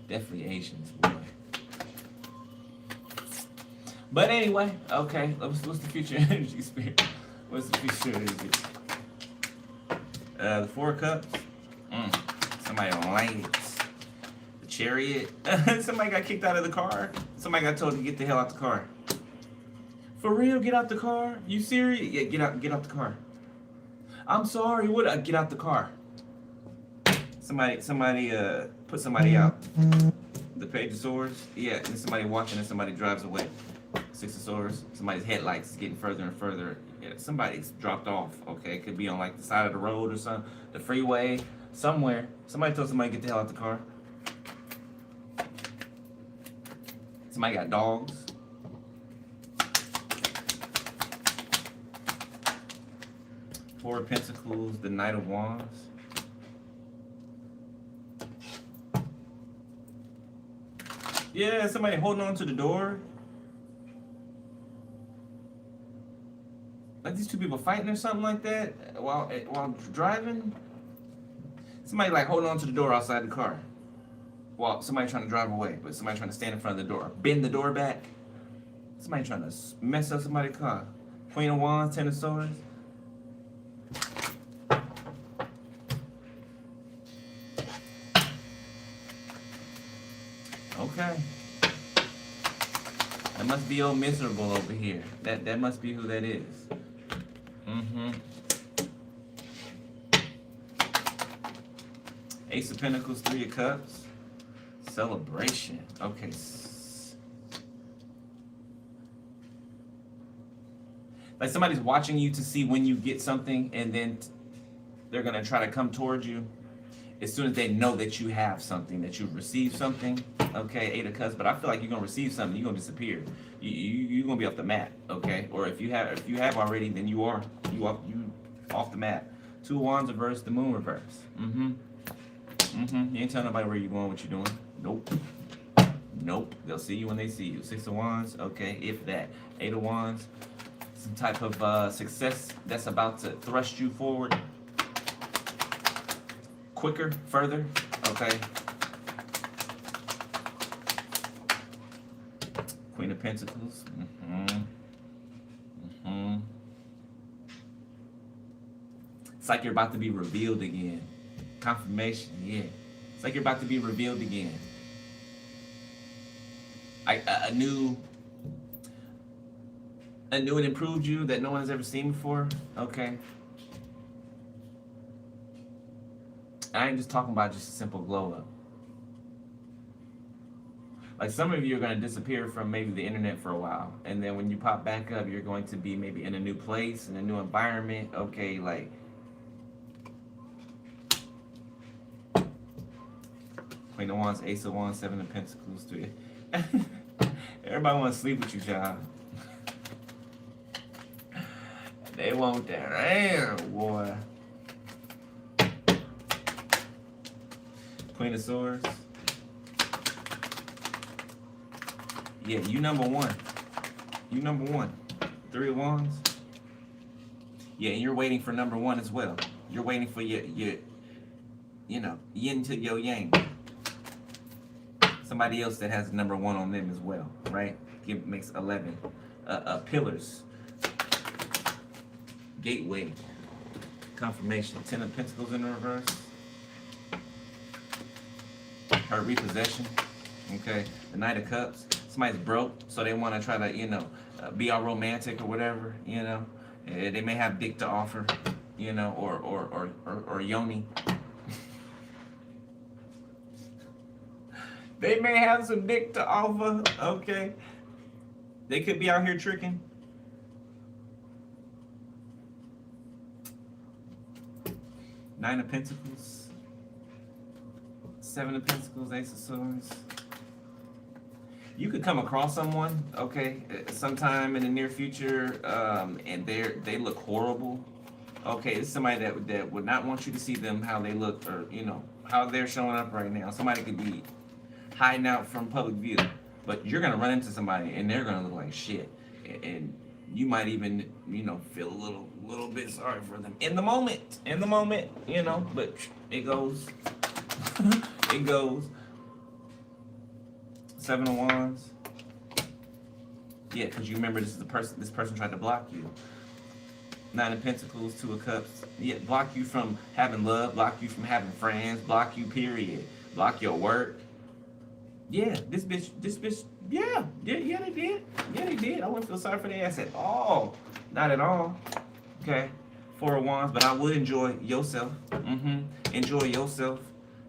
Definitely Asians, boy. But anyway, okay. What's the future energy spirit? What's the future energy? The Four of Cups. Somebody on lights. The Chariot. Somebody got kicked out of the car. Somebody got told to get the hell out the car. For real, get out the car? You serious? Yeah, get out the car. I'm sorry, what? Get out the car. Somebody put somebody out. The Page of Swords. Yeah, and somebody watching and somebody drives away. Six of Swords. Somebody's headlights is getting further and further. Yeah, somebody's dropped off. Okay, it could be on like the side of the road or something, the freeway, somewhere. Somebody told somebody to get the hell out the car. Somebody got dogs. Four of Pentacles, the Knight of Wands. Yeah, somebody holding on to the door. Like these two people fighting or something like that while driving. Somebody like holding on to the door outside the car. While somebody trying to drive away, but somebody trying to stand in front of the door. Bend the door back. Somebody trying to mess up somebody's car. Queen of Wands, Ten of Swords. Okay. That must be old miserable over here. That must be who that is. Ace of Pentacles, Three of Cups. Celebration. Okay. Like somebody's watching you to see when you get something, and then they're gonna try to come towards you as soon as they know that you have something, that you've received something. Okay, 8 of Cups. But I feel like you're gonna receive something. You're gonna disappear. You're gonna be off the map. Okay, or if you have already, then you off the map. 2 of Wands reverse, the Moon reverse. You ain't telling nobody where you're going, what you're doing. Nope. They'll see you when they see you. 6 of Wands. Okay, if that. 8 of Wands. Some type of success that's about to thrust you forward quicker, further. Okay. Queen of Pentacles. It's like you're about to be revealed again. Confirmation, yeah. It's like you're about to be revealed again. A new and improved you that no one has ever seen before. Okay. I ain't just talking about just a simple glow up. Like some of you are going to disappear from maybe the internet for a while, and then when you pop back up, you're going to be maybe in a new place, in a new environment. Okay, like Queen of Wands, Ace of Wands, 7 of Pentacles, 3. Everybody want to sleep with you, child. They want that air, boy. Queen of Swords. Yeah, you number one. You number one. 3 of Wands. Yeah, and you're waiting for number 1 as well. You're waiting for your you know, yin to your yang. Somebody else that has number 1 on them as well, right? Makes 11. Pillars. Gateway. Confirmation. 10 of Pentacles in the reverse. Her repossession. Okay. The Knight of Cups. Somebody's broke, so they want to try to, you know, be all romantic or whatever, you know. They may have dick to offer, you know, or yoni. They may have some dick to offer, okay. They could be out here tricking. Nine of Pentacles. 7 of Pentacles, Ace of Swords. You could come across someone, okay, sometime in the near future, and they look horrible. Okay, it's somebody that would not want you to see them how they look, or you know how they're showing up right now. Somebody could be hiding out from public view, but you're gonna run into somebody and they're gonna look like shit, and you might even, you know, feel a little bit sorry for them in the moment, you know. But it goes, it goes. 7 of Wands. Yeah, because you remember this person tried to block you. 9 of Pentacles, 2 of Cups. Yeah, block you from having love, block you from having friends, block you, period. Block your work. Yeah, this bitch, yeah, they did. Yeah, they did. I wouldn't feel sorry for their ass at all. Not at all. Okay. 4 of Wands, but I would enjoy yourself. Enjoy yourself.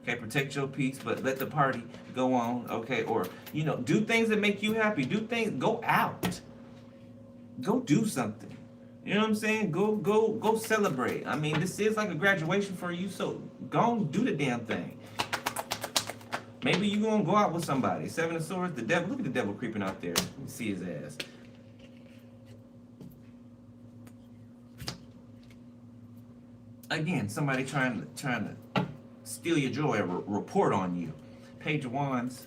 Okay, protect your peace, but let the party go on, okay? Or, you know, do things that make you happy. Do things, go out. Go do something. You know what I'm saying? Go celebrate. I mean, this is like a graduation for you, so go and do the damn thing. Maybe you're going to go out with somebody. 7 of Swords, the devil. Look at the devil creeping out there. Let me see his ass. Again, somebody trying to steal your joy or report on you. Page of Wands,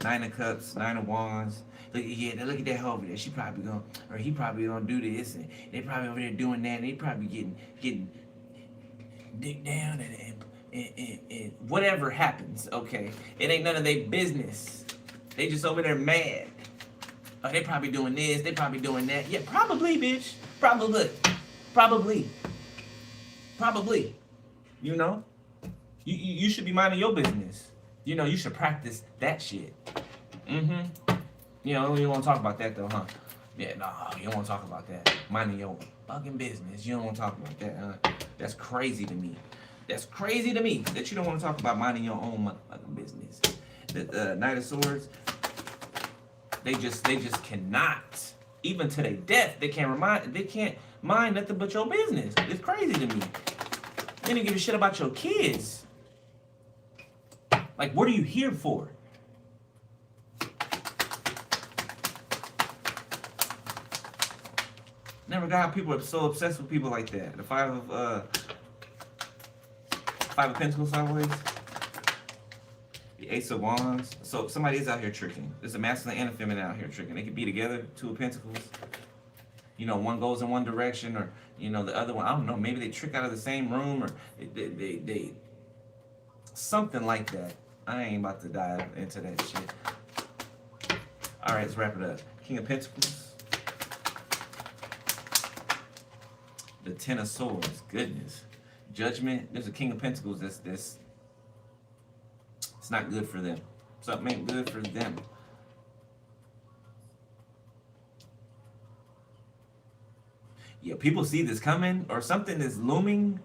9 of Cups, 9 of Wands. Look at that hoe over there. She probably gonna, or he probably gonna do this, and they probably over there doing that, and they probably getting dick down and whatever happens. Okay, it ain't none of their business. They just over there mad. Oh, they probably doing this. They probably doing that. Yeah, probably, bitch. Probably. You know. You should be minding your business. You know, you should practice that shit. You know, you don't want to talk about that though, huh? Yeah, no, you don't want to talk about that. Minding your fucking business. You don't want to talk about that, huh? That's crazy to me. That's crazy to me that you don't want to talk about minding your own motherfucking business. The Knight of Swords, they just cannot Even to their death, they can't mind nothing but your business. It's crazy to me. They didn't give a shit about your kids. Like, what are you here for? Never got how people are so obsessed with people like that. The five of Pentacles sideways. The Ace of Wands. So somebody is out here tricking. There's a masculine and a feminine out here tricking. They could be together, Two of Pentacles. You know, one goes in one direction, or you know, the other one, I don't know, maybe they trick out of the same room, or they something like that. I ain't about to dive into that shit. All right, let's wrap it up. King of Pentacles. The Ten of Swords. Goodness. Judgment. There's a King of Pentacles that's it's not good for them. Something ain't good for them. Yeah, people see this coming, or something is looming.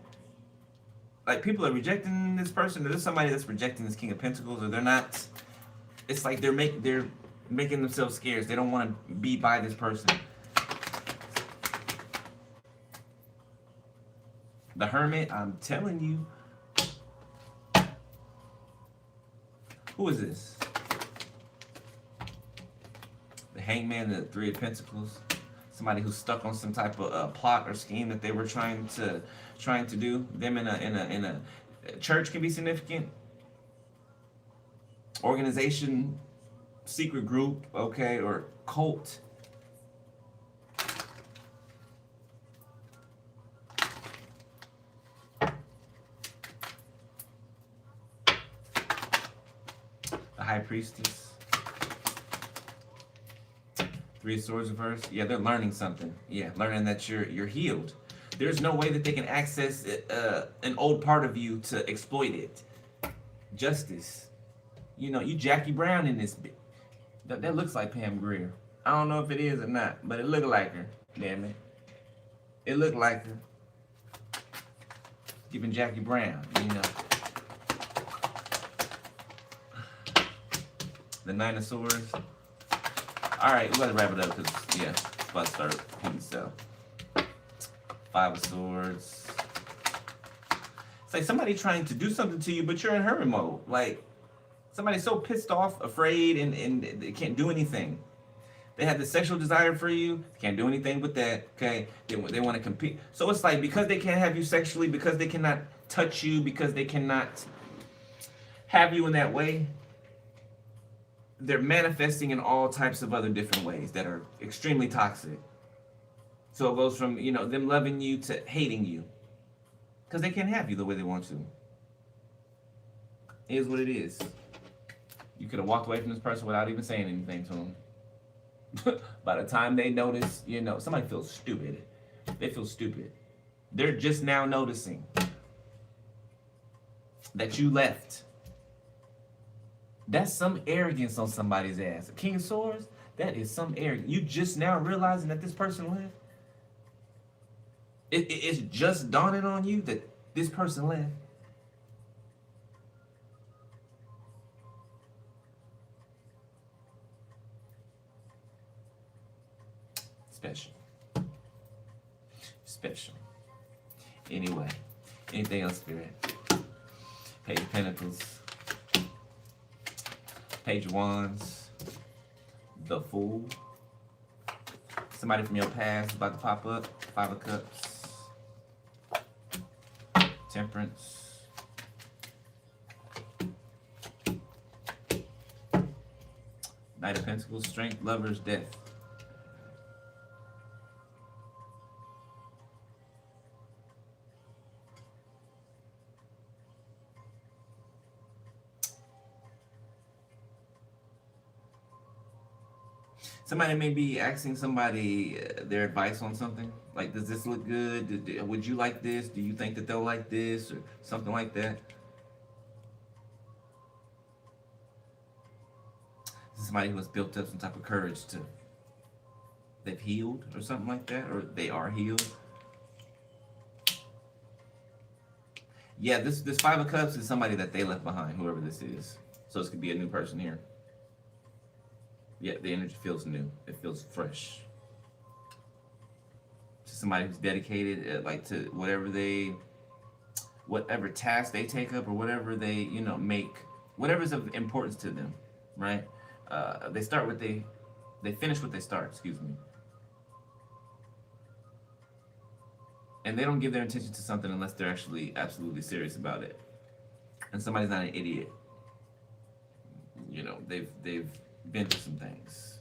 Like, people are rejecting this person, or there's somebody that's rejecting this King of Pentacles, or they're not. It's like they're making themselves scarce. They don't want to be by this person. The Hermit, I'm telling you. Who is this? The Hangman, the Three of Pentacles. Somebody who's stuck on some type of plot or scheme that they were trying to do. Them in a church can be significant. Organization, secret group, okay, or cult. High Priestess. Three of Swords reversed. Yeah, they're learning something. Yeah, learning that you're healed. There's no way that they can access an old part of you to exploit it. Justice. You know, you Jackie Brown in this bit. That looks like Pam Grier. I don't know if it is or not, but it looked like her. Damn it. It looked like her. Giving Jackie Brown, you know. The Nine of Swords. Alright, we gotta wrap it up because, yeah, it's about to start hitting stuff. Five of Swords. It's like somebody trying to do something to you, but you're in hermit mode. Like, somebody's so pissed off, afraid, and they can't do anything. They have the sexual desire for you, can't do anything with that, okay? They want to compete. So it's like, because they can't have you sexually, because they cannot touch you, because they cannot have you in that way, they're manifesting in all types of other different ways that are extremely toxic. So it goes from, you know, them loving you to hating you. Because they can't have you the way they want to. It is what it is. You could have walked away from this person without even saying anything to them. By the time they notice, you know, somebody feels stupid. They feel stupid. They're just now noticing that you left. That's some arrogance on somebody's ass. King of Swords, that is some arrogance. You just now realizing that this person left. It's just dawning on you that this person left. Special. Special. Anyway, anything else, Spirit? Page of Pentacles. Page of Wands. The Fool. Somebody from your past is about to pop up. Five of Cups. Temperance. Knight of Pentacles. Strength. Lovers. Death. Somebody may be asking somebody their advice on something. Like, does this look good? Would you like this? Do you think that they'll like this? Or something like that. This is somebody who has built up some type of courage to... They've healed or something like that. Or they are healed. Yeah, this Five of Cups is somebody that they left behind, whoever this is. So this could be a new person here. Yeah, the energy feels new. It feels fresh. somebody who's dedicated, like to whatever task they take up or whatever they, you know, make, whatever's of importance to them, right? They start what they finish what they start, excuse me. And they don't give their attention to something unless they're actually absolutely serious about it. And somebody's not an idiot. You know, they've been through some things.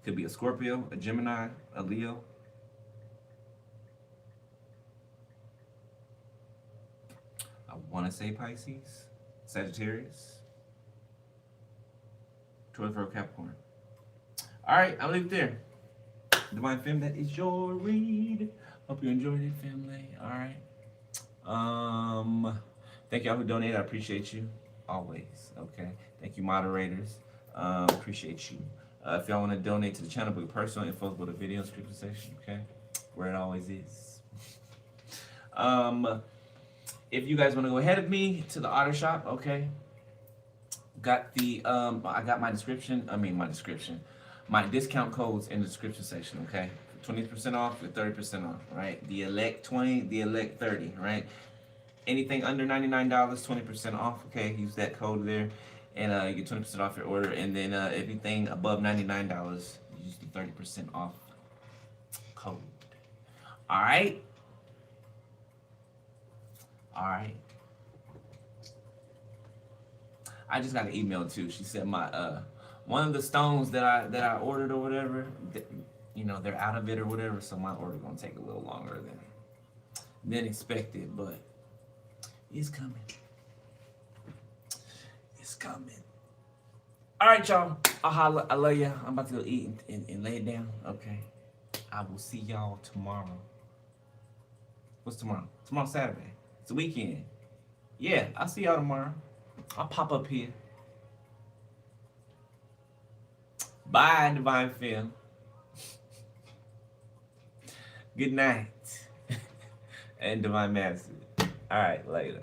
Could be a Scorpio, a Gemini, a Leo. I want to say Pisces, Sagittarius, Taurus, Virgo, Capricorn. All right, I'll leave it there. Divine Fem, that is your read. Hope you enjoyed it, family. All right. Thank y'all who donated. I appreciate you always. Okay. Thank you, moderators. Appreciate you. If y'all want to donate to the channel, book personal info, go to the video description section. Okay, where it always is. If you guys want to go ahead of me to the OTTER shop, okay. Got the I got my description. My discount codes in the description section, okay? 20% off and 30% off, right? The elect 20, the elect 30, right? Anything under $99, 20% off, okay? Use that code there, and you get 20% off your order. And then everything above $99, use the 30% off code. All right? All right. I just got an email too. She said my one of the stones that I ordered or whatever, you know, they're out of it or whatever, so my order gonna take a little longer than expected, but it's coming. It's coming. All right, y'all. I'll holla. I love y'all. I'm about to go eat and lay it down. Okay. I will see y'all tomorrow. What's tomorrow? Tomorrow's Saturday. It's a weekend. Yeah, I'll see y'all tomorrow. I'll pop up here. Bye, Divine Fem. Good night. And Divine Master. All right, later.